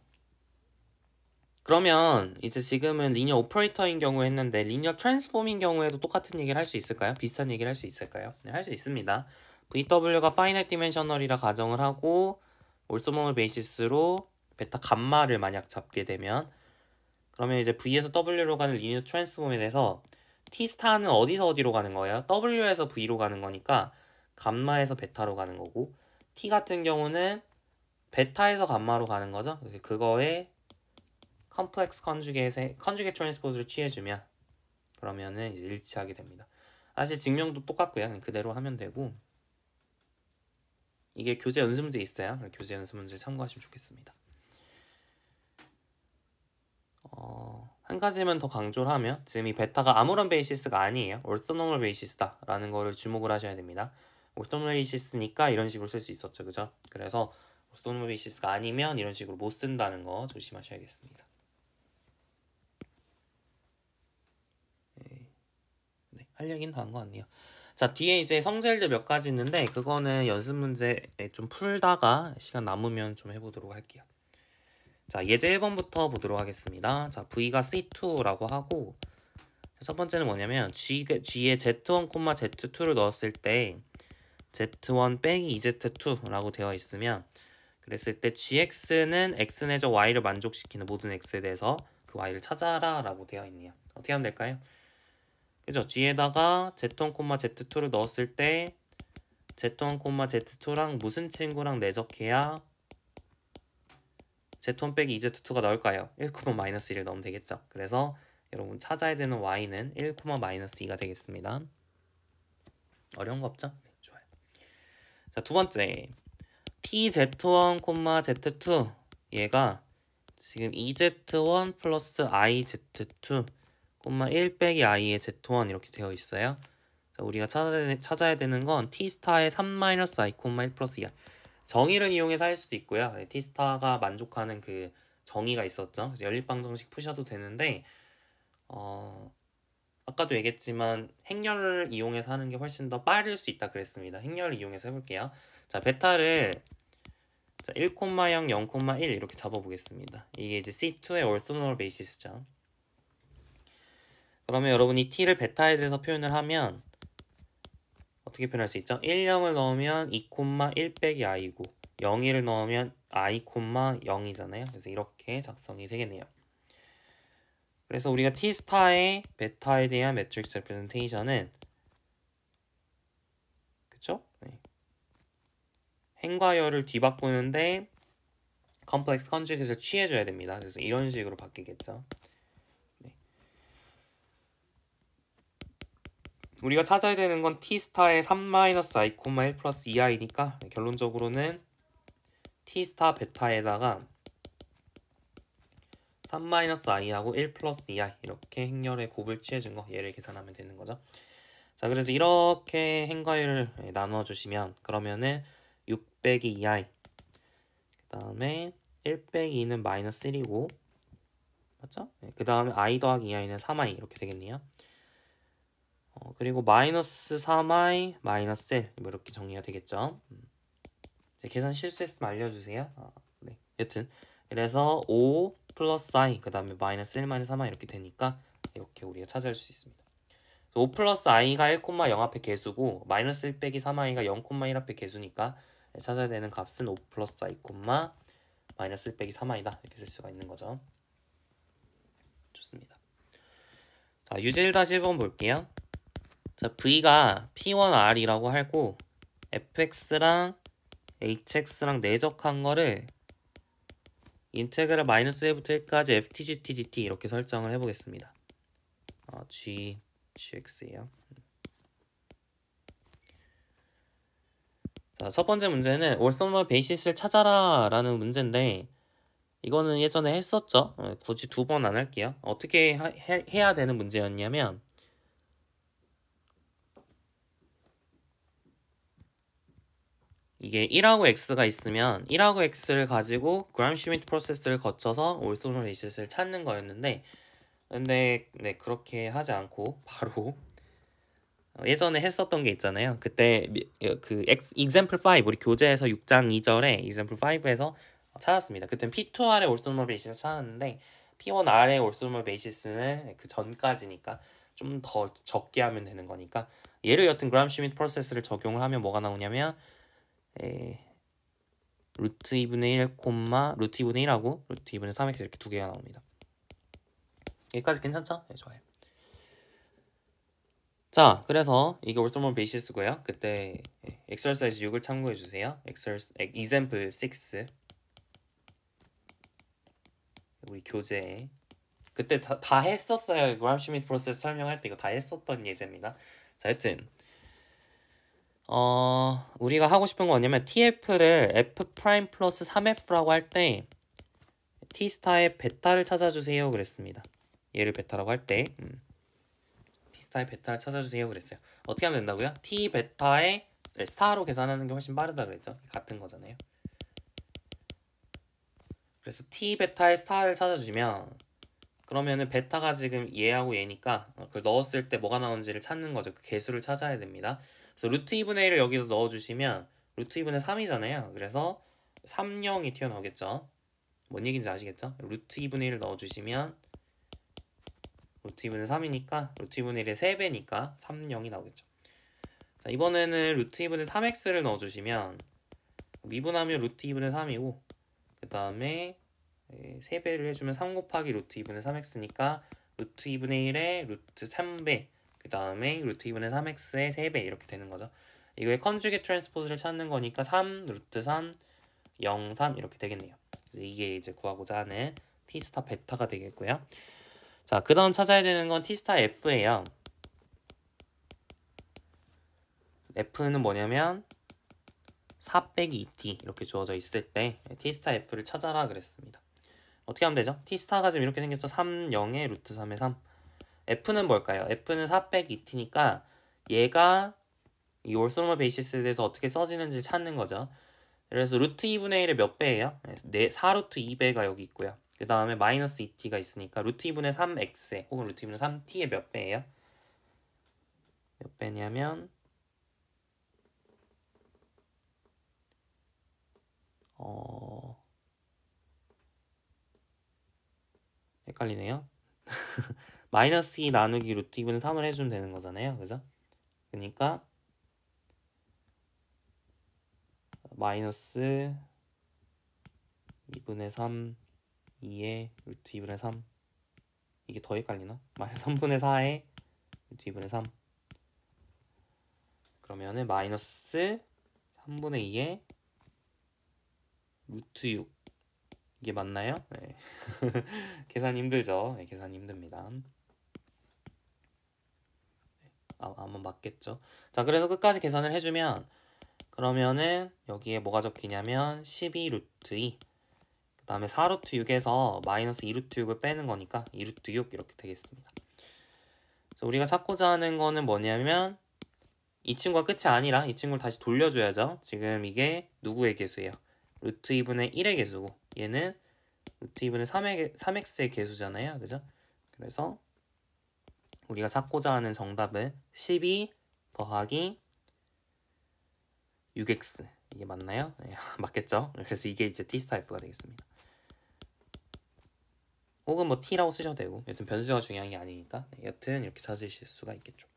그러면 이제 지금은 리니어 오퍼레이터인 경우 했는데 리니어 트랜스폼인 경우에도 똑같은 얘기를 할 수 있을까요? 비슷한 얘기를 할 수 있을까요? 네, 할 수 있습니다. VW가 파이나이트 디멘셔널이라 가정을 하고 올소모널 베이시스로 베타 감마를 만약 잡게 되면 그러면 이제 V에서 W로 가는 리니어 트랜스폼에 대해서 T 스타는 어디서 어디로 가는 거예요? W에서 V로 가는 거니까 감마에서 베타로 가는 거고 T 같은 경우는 베타에서 감마로 가는 거죠. 그거에 컴플렉스 컨주게이트 트랜스포즈를 취해주면 그러면은 이제 일치하게 됩니다. 사실 증명도 똑같고요. 그냥 그대로 하면 되고 이게 교재 연습 문제 있어요. 교재 연습 문제 참고하시면 좋겠습니다. 한 가지만 더 강조를 하면 지금 이 베타가 아무런 베이시스가 아니에요. orthonormal basis다 라는 거를 주목을 하셔야 됩니다. orthonormal basis니까 이런 식으로 쓸 수 있었죠. 그죠? 그래서 orthonormal basis가 아니면 이런 식으로 못 쓴다는 거 조심하셔야겠습니다. 네, 할 얘기는 다 한 것 같네요. 자, 뒤에 이제 성질들 몇 가지 있는데 그거는 연습 문제 좀 풀다가 시간 남으면 좀 해보도록 할게요. 자, 예제 1번부터 보도록 하겠습니다. 자, V가 C2라고 하고 첫 번째는 뭐냐면 G에 Z1, Z2를 넣었을 때 z1 빼기 2z2라고 되어 있으면 그랬을 때 gx는 x 내적 y를 만족시키는 모든 x에 대해서 그 y를 찾아라 라고 되어 있네요. 어떻게 하면 될까요? 그죠? g에다가 z1, z2를 넣었을 때 z1, z2랑 무슨 친구랑 내적해야 z1 빼기 2z2가 나올까요? 1, 마이너스 1을 넣으면 되겠죠. 그래서 여러분 찾아야 되는 y는 1, 마이너스 2가 되겠습니다. 어려운 거 없죠? 네, 좋아요. 자, 두 번째 tz1, z2 얘가 지금 2z1 플러스 iz2 1 빼기 i의 z1 이렇게 되어 있어요. 자, 우리가 찾아야 되는 건 t스타의 3-i, 1 플러스 2i 정의를 이용해서 할 수도 있고요. t스타가 만족하는 그 정의가 있었죠. 연립방정식 푸셔도 되는데 아까도 얘기했지만 행렬을 이용해서 하는 게 훨씬 더 빠를 수 있다 그랬습니다. 행렬을 이용해서 해볼게요. 자, 베타를 1, 0, 0, 1 이렇게 잡아보겠습니다. 이게 이제 C2의 orthogonal basis죠. 그러면 여러분이 t를 베타에 대해서 표현을 하면 어떻게 표현할 수 있죠? 1, 0을 넣으면 2, 1 빼기 i고 0, 1을 넣으면 i, 0이잖아요. 그래서 이렇게 작성이 되겠네요. 그래서 우리가 t스타의 베타에 대한 매트릭스 레프레젠테이션은 그쵸? 네. 행과 열을 뒤바꾸는데 컴플렉스 컨주게이트를 취해줘야 됩니다. 그래서 이런 식으로 바뀌겠죠. 네. 우리가 찾아야 되는 건 t스타의 3-i, 1 플러스 2i니까 결론적으로는 t스타 베타에다가 3-i하고 1 플러스 2i 이렇게 행렬의 곱을 취해준 거 얘를 계산하면 되는 거죠. 자, 그래서 이렇게 행과율을 나눠주시면 그러면은 6 빼기 2i 그 다음에 1 빼기 2는 마이너스 1이고 맞죠? 그 다음에 i 더하기 2i는 3i 이렇게 되겠네요. 그리고 마이너스 3i 마이너스 1 뭐 이렇게 정리가 되겠죠. 계산 실수했으면 알려주세요. 네. 여튼 그래서 5 플러스 i 그 다음에 마이너스 1 마이너스 3i 이렇게 되니까 이렇게 우리가 찾아낼 수 있습니다. 5 플러스 i가 1, 0 앞에 개수고 마이너스 1 빼기 3i가 0, 1 앞에 개수니까 찾아야 되는 값은 5 플러스 i, 마이너스 1 빼기 3i다 이렇게 쓸 수가 있는 거죠. 좋습니다. 자, 유제 1-1번 볼게요. 자, v가 p1r이라고 하고 fx랑 hx랑 내적한 거를 인테그랄 마이너스 1부터 1까지 ftgt dt 이렇게 설정을 해보겠습니다. gx예요. 자, 첫 번째 문제는 orthogonal basis를 찾아라 라는 문제인데 이거는 예전에 했었죠. 굳이 두 번 안 할게요. 어떻게 해야 되는 문제였냐면 이게 1하고 x가 있으면 1하고 x를 가지고 그램-슈미트 프로세스를 거쳐서 orthogonal basis를 찾는 거였는데 근데 네, 그렇게 하지 않고 바로 예전에 했었던 게 있잖아요. 그때 그 example 5 우리 교재에서 6장 2절에 example 5에서 찾았습니다. 그땐 P2R의 orthogonal basis를 찾았는데 P1R의 orthogonal basis는 그 전까지니까 좀 더 적게 하면 되는 거니까 얘를 여튼 그램-슈미트 프로세스를 적용을 하면 뭐가 나오냐면 루트 2분의 1, 루트 2분의 1하고 루트 2분의 3x 이렇게 두 개가 나옵니다. 여기까지 괜찮죠? 네, 좋아요. 자, 그래서 이게 orthogonal basis고요. 그때 exercise 6을 참고해 주세요. example 6 우리 교재에 그때 다 했었어요. 그램-슈미트 프로세스 설명할 때 이거 다 했었던 예제입니다. 자, 하여튼 우리가 하고 싶은 건 뭐냐면 tf를 f 프라임 플러스 3f라고 할 때 t스타의 베타를 찾아주세요 그랬습니다. 얘를 베타라고 할 때 t스타의 베타를 찾아주세요 그랬어요. 어떻게 하면 된다고요? t 베타의 스타로 계산하는 게 훨씬 빠르다 그랬죠. 같은 거잖아요. 그래서 t 베타의 스타를 찾아주면 그러면은 베타가 지금 얘하고 얘니까 그걸 넣었을 때 뭐가 나오는지를 찾는 거죠. 그 개수를 찾아야 됩니다. 그래서 루트 2분의 1을 여기다 넣어주시면 루트 2분의 3이잖아요. 그래서 30이 튀어나오겠죠. 뭔 얘기인지 아시겠죠? 루트 2분의 1을 넣어주시면 루트 2분의 3이니까 루트 2분의 1의 3배니까 30이 나오겠죠. 자, 이번에는 루트 2분의 3x를 넣어주시면 미분하면 루트 2분의 3이고 그 다음에 3배를 해주면 3 곱하기 루트 2분의 3x니까 루트 2분의 1에 루트 3배 그 다음에 루트 2분의 3x의 3배 이렇게 되는 거죠. 이거의 컨주게이트 트랜스포즈를 찾는 거니까 3 루트 3 0 3 이렇게 되겠네요. 그래서 이게 이제 구하고자 하는 t 스타 베타가 되겠고요. 자, 그 다음 찾아야 되는 건 t 스타 f예요. f는 뭐냐면 4 빼기 2t 이렇게 주어져 있을 때 t 스타 f를 찾아라 그랬습니다. 어떻게 하면 되죠? t 스타가 지금 이렇게 생겼죠. 3 0에 루트 3의 3. f는 뭘까요? f는 4 빼기 2t니까 얘가 이 올소노멀 베이시스에 대해서 어떻게 써지는지 찾는 거죠. 그래서 루트 2분의 1의 몇 배예요? 4루트 2배가 여기 있고요. 그 다음에 마이너스 2t가 있으니까 루트 2분의 3x에 혹은 루트 2분의 3t의 몇 배예요? 몇 배냐면 헷갈리네요. 마이너스 2 나누기 루트 2분의 3을 해주면 되는 거잖아요. 그죠? 그러니까 마이너스 2분의 3 2에 루트 2분의 3 이게 더 헷갈리나? 마이너스 3분의 4에 루트 2분의 3 그러면은 마이너스 3분의 2에 루트 6 이게 맞나요? 네. 계산 힘들죠? 네, 계산 힘듭니다. 아마 맞겠죠? 자, 그래서 끝까지 계산을 해주면 그러면은 여기에 뭐가 적히냐면 12 루트 2 그 다음에 4 루트 6에서 마이너스 2 루트 6을 빼는 거니까 2 루트 6 이렇게 되겠습니다. 그래서 우리가 찾고자 하는 거는 뭐냐면 이 친구가 끝이 아니라 이 친구를 다시 돌려줘야죠. 지금 이게 누구의 개수예요? 루트 2분의 1의 개수고 얘는 루트 2분의 3x의 개수잖아요. 그죠? 그래서 우리가 찾고자 하는 정답은 12 더하기 6x 이게 맞나요? 네, 맞겠죠? 그래서 이게 이제 t스타 f가 되겠습니다. 혹은 뭐 t라고 쓰셔도 되고 여튼 변수가 중요한 게 아니니까 여튼 이렇게 찾으실 수가 있겠죠.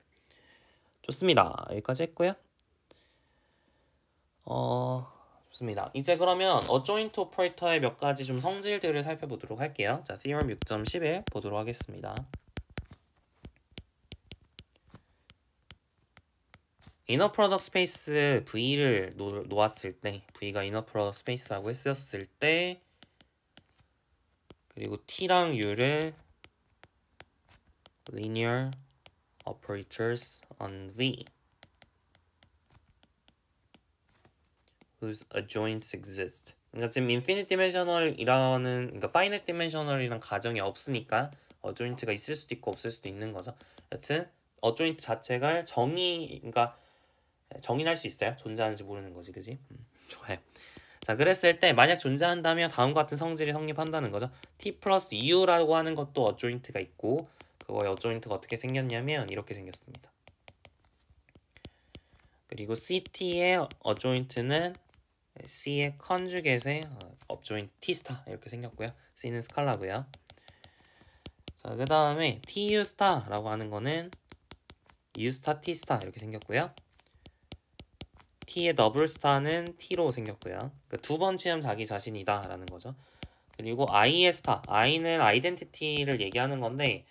좋습니다. 여기까지 했고요. 좋습니다. 이제 그러면 어조인트 오퍼레이터의 몇 가지 좀 성질들을 살펴보도록 할게요. 자, Theorem 6.11 보도록 하겠습니다. 이너 프로덕트 스페이스 V를 놓았을 때 V가 이너 프로덕트 스페이스라고 했었을 때 그리고 T랑 U를 linear operators on V whose adjoints exist. 그러니까 지금 infinite dimensional이라는 그러니까 finite dimensional이라는 가정이 없으니까 adjoint가 있을 수도 있고 없을 수도 있는 거죠. 여튼 adjoint 자체가 그러니까 정의할 수 있어요. 존재하는지 모르는 거지, 그지? 좋아요. 자, 그랬을 때 만약 존재한다면 다음과 같은 성질이 성립한다는 거죠. t 플러스 u라고 하는 것도 adjoint가 있고 그거의 adjoint가 어떻게 생겼냐면 이렇게 생겼습니다. 그리고 ct의 adjoint는 c의 컨주게이트의 adjoint t 스타 이렇게 생겼고요. c는 스칼라고요. 자, 그 다음에 tu 스타라고 하는 거는 u 스타 t 스타 이렇게 생겼고요. t의 더블 스타는 t로 생겼고요. 그러니까 두 번 치면 자기 자신이다 라는 거죠. 그리고 i의 스타, i는 아이덴티티를 얘기하는 건데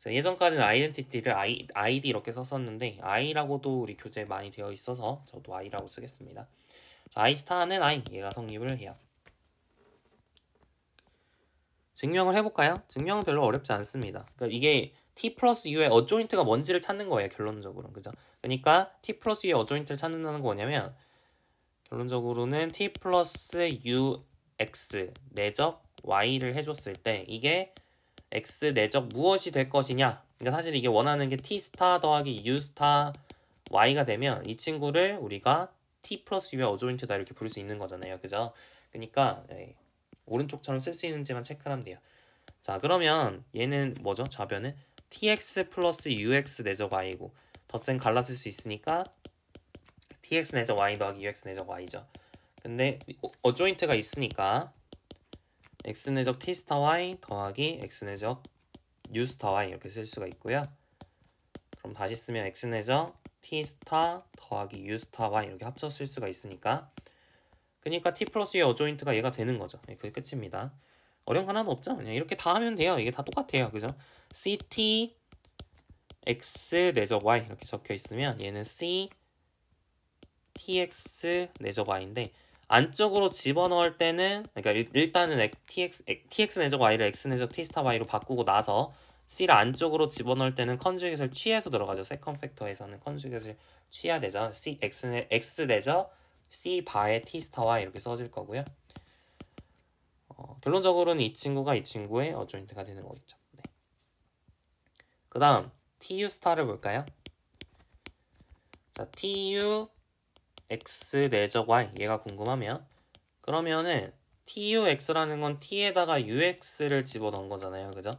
예전까지는 아이덴티티를 id 이렇게 썼었는데 i라고도 우리 교재에 많이 되어 있어서 저도 i라고 쓰겠습니다. i 스타는 i 얘가 성립을 해요. 증명을 해볼까요? 증명은 별로 어렵지 않습니다. 그러니까 이게 t 플러스 u의 어조인트가 뭔지를 찾는 거예요. 결론적으로. 그죠? 그러니까 t 플러스 u의 어조인트를 찾는다는 거 뭐냐면 결론적으로는 t 플러스 ux 내적 y를 해줬을 때 이게 x 내적 무엇이 될 것이냐. 그러니까 사실 이게 원하는 게 t 스타 더하기 u 스타 y가 되면 이 친구를 우리가 t 플러스 u의 어조인트다 이렇게 부를 수 있는 거잖아요. 그죠? 그러니까 오른쪽처럼 쓸 수 있는지만 체크를 하면 돼요. 자, 그러면 얘는 뭐죠? 좌변은 tx 플러스 ux 내적 y고 덧셈 갈라쓸 수 있으니까 tx 내적 y 더하기 ux 내적 y죠. 근데 어조인트가 있으니까 x 내적 t 스타 y 더하기 x 내적 u 스타 y 이렇게 쓸 수가 있고요. 그럼 다시 쓰면 x 내적 t 스타 더하기 u 스타 y 이렇게 합쳐 쓸 수가 있으니까 그러니까 t 플러스 u의 어조인트가 얘가 되는 거죠. 그게 끝입니다. 어려운 거 하나도 없죠? 그냥 이렇게 다 하면 돼요. 이게 다 똑같아요. 그죠? ct x 내적 y 이렇게 적혀 있으면 얘는 c tx 내적 y인데 안쪽으로 집어넣을 때는 그러니까 일단은 tx 내적 y를 x 내적 t 스타 y로 바꾸고 나서 c를 안쪽으로 집어넣을 때는 컨주게이트를 취해서 들어가죠. 세컨 팩터에서는 컨주게이트를 취해야 되죠. x 내적 c 바의 t 스타 y 이렇게 써질 거고요. 결론적으로는 이 친구가 이 친구의 어조인트가 되는 거겠죠. 네. 그 다음 tu 스타를 볼까요? 자, tu x 내적 y 얘가 궁금하면 그러면은 tux-라는 건 t에다가 ux를 집어넣은 거잖아요. 그죠?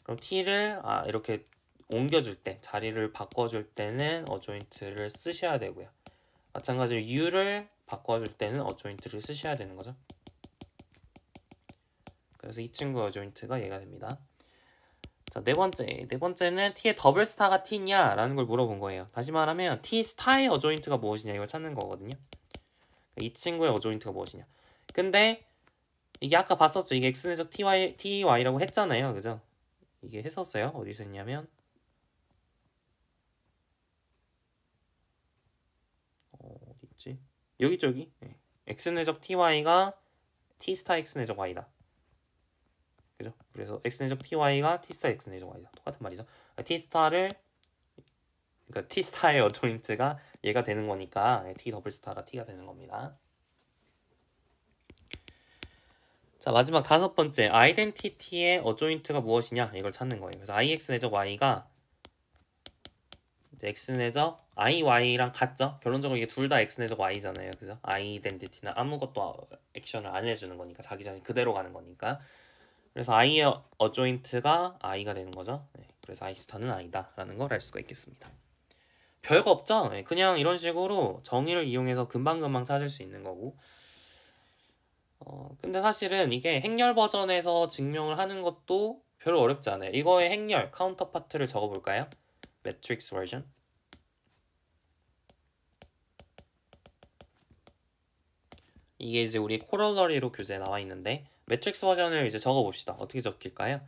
그럼 t를 이렇게 옮겨줄 때 자리를 바꿔줄 때는 어조인트를 쓰셔야 되고요. 마찬가지로 u를 바꿔줄 때는 어조인트를 쓰셔야 되는 거죠. 그래서 이 친구 어조인트가 얘가 됩니다. 자, 네 번째는 t의 더블 스타가 t냐 라는 걸 물어본 거예요. 다시 말하면 t 스타의 어조인트가 무엇이냐 이걸 찾는 거거든요. 이 친구의 어조인트가 무엇이냐. 근데 이게 아까 봤었죠. 이게 x 내적 ty라고 했잖아요. 그죠? 이게 했었어요. 어디서 했냐면 어디 있지? 여기 저기. 네. x 내적 ty가 t 스타 x 내적 y다. 그죠? 그래서 x 내적 ty가 t 스타 x 내적 y다. 똑같은 말이죠. t 스타를 그러니까 t 스타의 어조인트가 얘가 되는 거니까 t 더블 스타가 t가 되는 겁니다. 자, 마지막 다섯 번째 아이덴티티의 어조인트가 무엇이냐 이걸 찾는 거예요. 그래서 ix 내적 y가 이제 x 내적 iy랑 같죠? 결론적으로 이게 둘 다 x 내적 y잖아요. 그죠? 아이덴티티는 아무것도 액션을 안 해주는 거니까 자기 자신 그대로 가는 거니까. 그래서 i의 어조인트가 i가 되는 거죠. 네, 그래서 i 스타는 i다 라는 걸 알 수가 있겠습니다. 별거 없죠? 네, 그냥 이런 식으로 정의를 이용해서 금방금방 찾을 수 있는 거고. 근데 사실은 이게 행렬 버전에서 증명을 하는 것도 별로 어렵지 않아요. 이거의 행렬 카운터파트를 적어볼까요? 매트릭스 버전. 이게 이제 우리 코롤러리로 교재에 나와 있는데 매트릭스 버전을 이제 적어봅시다. 어떻게 적힐까요?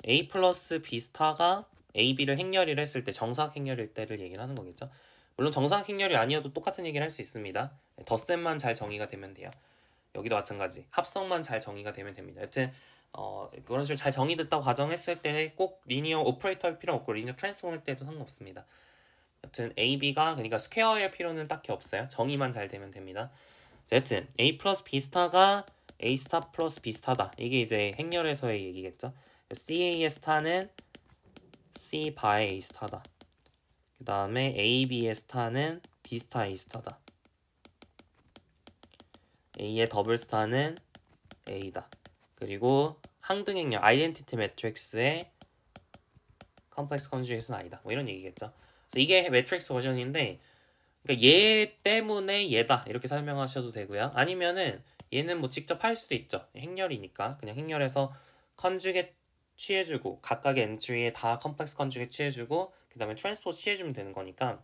a 플러스 b 스타가 a, b를 행렬이를 했을 때 정사각 행렬일 때를 얘기를 하는 거겠죠. 물론 정사각 행렬이 아니어도 똑같은 얘기를 할 수 있습니다. 덧셈만 잘 정의가 되면 돼요. 여기도 마찬가지. 합성만 잘 정의가 되면 됩니다. 여튼 그런 식으로 잘 정의됐다고 가정했을 때는 꼭 리니어 오퍼레이터 할 필요 없고 리니어 트랜스폼 할 때도 상관없습니다. 여튼 a, b가 그러니까 스퀘어의 필요는 딱히 없어요. 정의만 잘 되면 됩니다. 여튼 a 플러스 b 스타가 a 스타 플러스 b 스타다. 이게 이제 행렬에서의 얘기겠죠. ca의 스타는 c 바의 a 스타다. 그 다음에 a, b의 스타는 b 스타 a 스타다. A의 더블 스타는 A다. 그리고 항등행렬 아이덴티티 매트릭스의 컴플렉스 컨주게이트는 아니다. 뭐 이런 얘기겠죠. 그래서 이게 매트릭스 버전인데 그러니까 얘 때문에 얘다 이렇게 설명하셔도 되고요. 아니면은 얘는 뭐 직접 할 수도 있죠. 행렬이니까 그냥 행렬에서 컨주게이트 취해주고 각각의 엔트리에 다 컴플렉스 컨주게이트 취해주고 그 다음에 트랜스포즈 취해주면 되는 거니까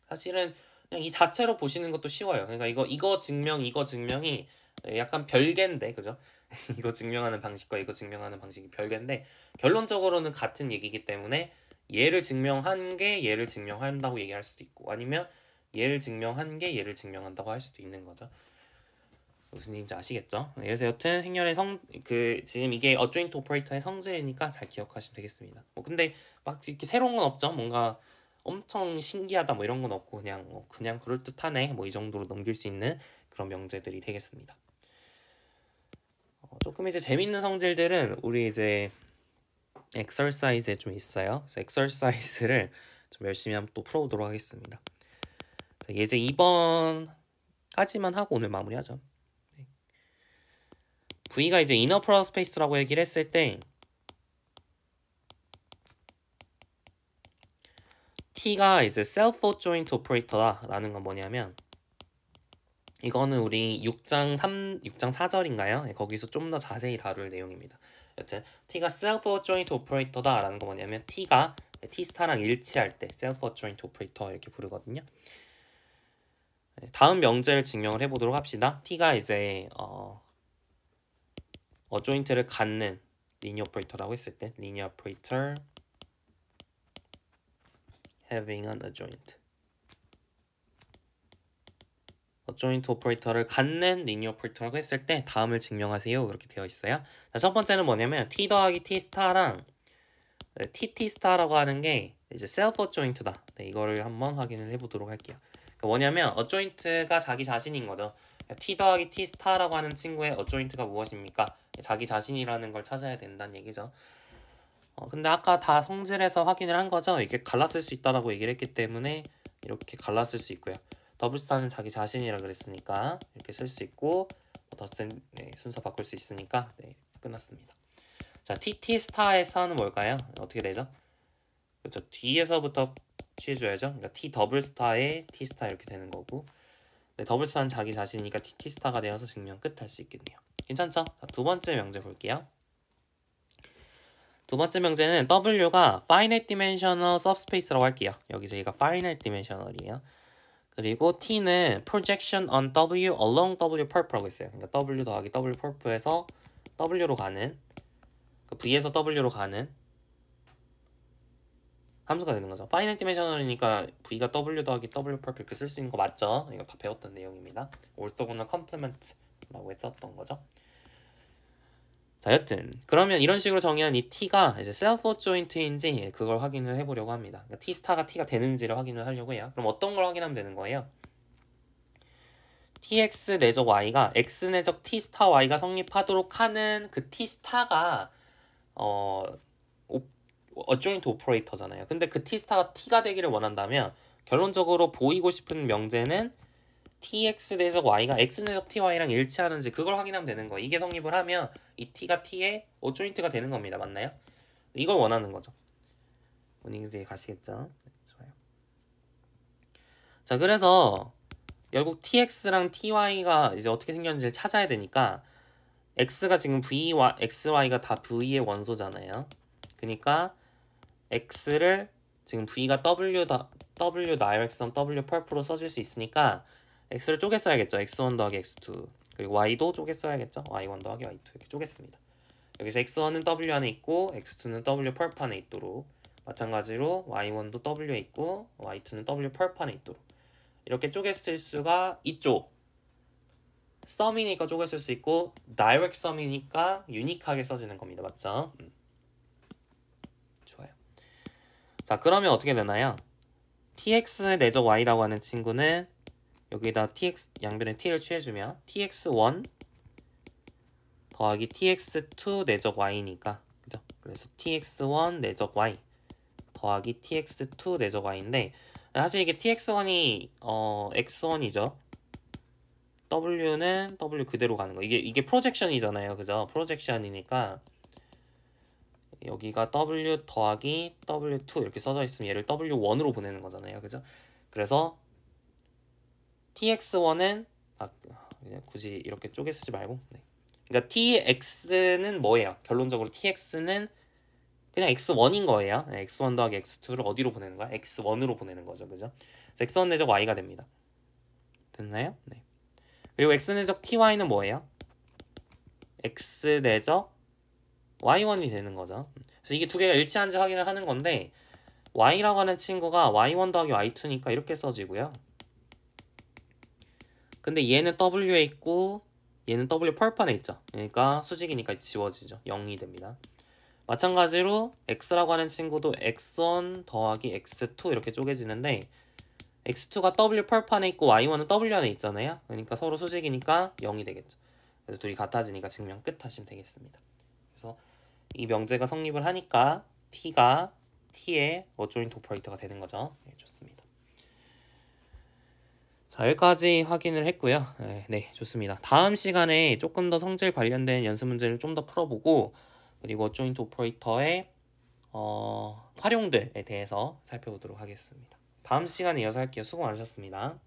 사실은 그냥 이 자체로 보시는 것도 쉬워요. 그러니까 이거 증명이 약간 별개인데, 그죠? 이거 증명하는 방식과 이거 증명하는 방식이 별개인데 결론적으로는 같은 얘기이기 때문에 얘를 증명한 게 얘를 증명한다고 얘기할 수도 있고 아니면 얘를 증명한 게 얘를 증명한다고 할 수도 있는 거죠. 무슨 얘기인지 아시겠죠? 그래서 여튼 행렬의 지금 이게 어조인트 오퍼레이터의 성질이니까 잘 기억하시면 되겠습니다. 근데 막 이렇게 새로운 건 없죠? 뭔가 엄청 신기하다 뭐 이런 건 없고 그냥 그럴듯하네 뭐 이 정도로 넘길 수 있는 그런 명제들이 되겠습니다. 조금 이제 재밌는 성질들은 우리 이제 엑서사이즈에 좀 있어요. 그래서 엑서사이즈를 좀 열심히 한번 또 풀어보도록 하겠습니다. 자, 이제 2번까지만 하고 오늘 마무리하죠. 네. V가 이제 이너 프로덕트 스페이스라고 얘기를 했을 때 T가 이제 self adjoint operator다 라는 건 뭐냐면 이거는 우리 6장 4절인가요? 네, 거기서 좀 더 자세히 다룰 내용입니다. 여튼 T가 self adjoint operator다 라는 건 뭐냐면 T가 t 스타랑 일치할 때 self adjoint operator 이렇게 부르거든요. 다음 명제를 증명을 해보도록 합시다. t가 이제 adjoint를 갖는 linear operator라고 했을 때 linear operator having an adjoint adjoint operator를 갖는 linear operator라고 했을 때 다음을 증명하세요. 그렇게 되어 있어요. 자, 첫 번째는 뭐냐면 t 더하기 t 스타랑 t 스타라고 하는 게 이제 self adjoint다. 네, 이거를 한번 확인을 해보도록 할게요. 그러니까 뭐냐면 adjoint가 자기 자신인 거죠. t 더하기 t 스타라고 하는 친구의 adjoint가 무엇입니까? 자기 자신이라는 걸 찾아야 된다는 얘기죠. 근데 아까 다 성질에서 확인을 한 거죠. 이게 갈라쓸 수 있다라고 얘기를 했기 때문에 이렇게 갈라쓸 수 있고요. 더블 스타는 자기 자신이라 그랬으니까 이렇게 쓸 수 있고 더센 네, 순서 바꿀 수 있으니까 네, 끝났습니다. 자, t 스타에서는 뭘까요? 어떻게 되죠? 그렇죠. 뒤에서부터 취해줘야죠. 그러니까 t 더블 스타에 t 스타 이렇게 되는 거고 네, 더블 스타는 자기 자신이니까 t 스타가 되어서 증명 끝 할 수 있겠네요. 괜찮죠? 자, 두 번째 명제 볼게요. 두 번째 명제는 W가 finite dimensional subspace라고 할게요. 여기서 얘가 finite dimensional이에요. 그리고 T는 projection on W along W purple라고 했어요. 그러니까 W 더하기 W purple에서 W로 가는 V에서 W로 가는 함수가 되는 거죠. finite dimensional이니까 V가 W 더하기 W purple 이렇게 쓸 수 있는 거 맞죠? 이거 다 배웠던 내용입니다. orthogonal complement라고 했었던 거죠. 자, 여튼 그러면 이런 식으로 정의한 이 t가 이제 self adjoint인지 그걸 확인을 해보려고 합니다. 그러니까 t 스타가 t가 되는지를 확인을 하려고 해요. 그럼 어떤 걸 확인하면 되는 거예요? tx 내적 y가 x 내적 t 스타 y가 성립하도록 하는 그 t 스타가 adjoint operator잖아요. 근데 그 t 스타가 t가 되기를 원한다면 결론적으로 보이고 싶은 명제는 tx 내적 y가 x 내적 ty랑 일치하는지 그걸 확인하면 되는 거예요. 이게 성립을 하면 이 t가 t의 adjoint가 되는 겁니다. 맞나요? 이걸 원하는 거죠. 본인이 가시겠죠? 네, 좋아요. 자, 그래서 결국 tx랑 ty가 이제 어떻게 생겼는지를 찾아야 되니까 x가 지금 xy가 다 v의 원소잖아요. 그러니까 x를 지금 v가 w direction w purple로 써줄 수 있으니까 x를 쪼개 써야겠죠. x1 더하기 x2 그리고 y도 쪼개 써야겠죠. y1 더하기 y2 이렇게 쪼갰습니다. 여기서 x1은 w 안에 있고 x2는 w purple 안에 있도록 마찬가지로 y1도 w에 있고 y2는 w purple 안에 있도록 이렇게 쪼갰을 수가 있죠. 썸이니까 쪼갰을 수 있고 direct sum이니까 유니크하게 써지는 겁니다. 맞죠? 좋아요. 자, 그러면 어떻게 되나요? tx 내적 y라고 하는 친구는 여기다 tx 양변에 t를 취해주면 tx1 더하기 tx2 내적 y니까 그죠? 그래서 tx1 내적 y 더하기 tx2 내적 y인데 사실 이게 tx1이 x1이죠. w는 w 그대로 가는 거. 이게 프로젝션이잖아요. 그죠? 프로젝션이니까 여기가 w 더하기 w2 이렇게 써져 있으면 얘를 w1으로 보내는 거잖아요. 그죠? 그래서 tx1은 그냥 굳이 이렇게 쪼개 쓰지 말고 네. 그러니까 tx는 뭐예요? 결론적으로 tx는 그냥 x1인 거예요. 네, x1 더하기 x2를 어디로 보내는 거야? x1으로 보내는 거죠. 그죠? 그래서 x1 내적 y가 됩니다. 됐나요? 네. 그리고 x 내적 ty는 뭐예요? x 내적 y1이 되는 거죠. 그래서 이게 두 개가 일치한지 확인을 하는 건데 y라고 하는 친구가 y1 더하기 y2니까 이렇게 써지고요. 근데 얘는 w에 있고 얘는 w 펄판에 있죠. 그러니까 수직이니까 지워지죠. 0이 됩니다. 마찬가지로 x라고 하는 친구도 x1 더하기 x2 이렇게 쪼개지는데 x2가 w 펄판에 있고 y1은 w 안에 있잖아요. 그러니까 서로 수직이니까 0이 되겠죠. 그래서 둘이 같아지니까 증명 끝 하시면 되겠습니다. 그래서 이 명제가 성립을 하니까 t가 t의 adjoint operator가 되는 거죠. 네, 좋습니다. 자, 여기까지 확인을 했고요. 네, 좋습니다. 다음 시간에 조금 더 성질 관련된 연습 문제를 좀 더 풀어보고 그리고 adjoint operator의 활용들에 대해서 살펴보도록 하겠습니다. 다음 시간에 이어서 할게요. 수고 많으셨습니다.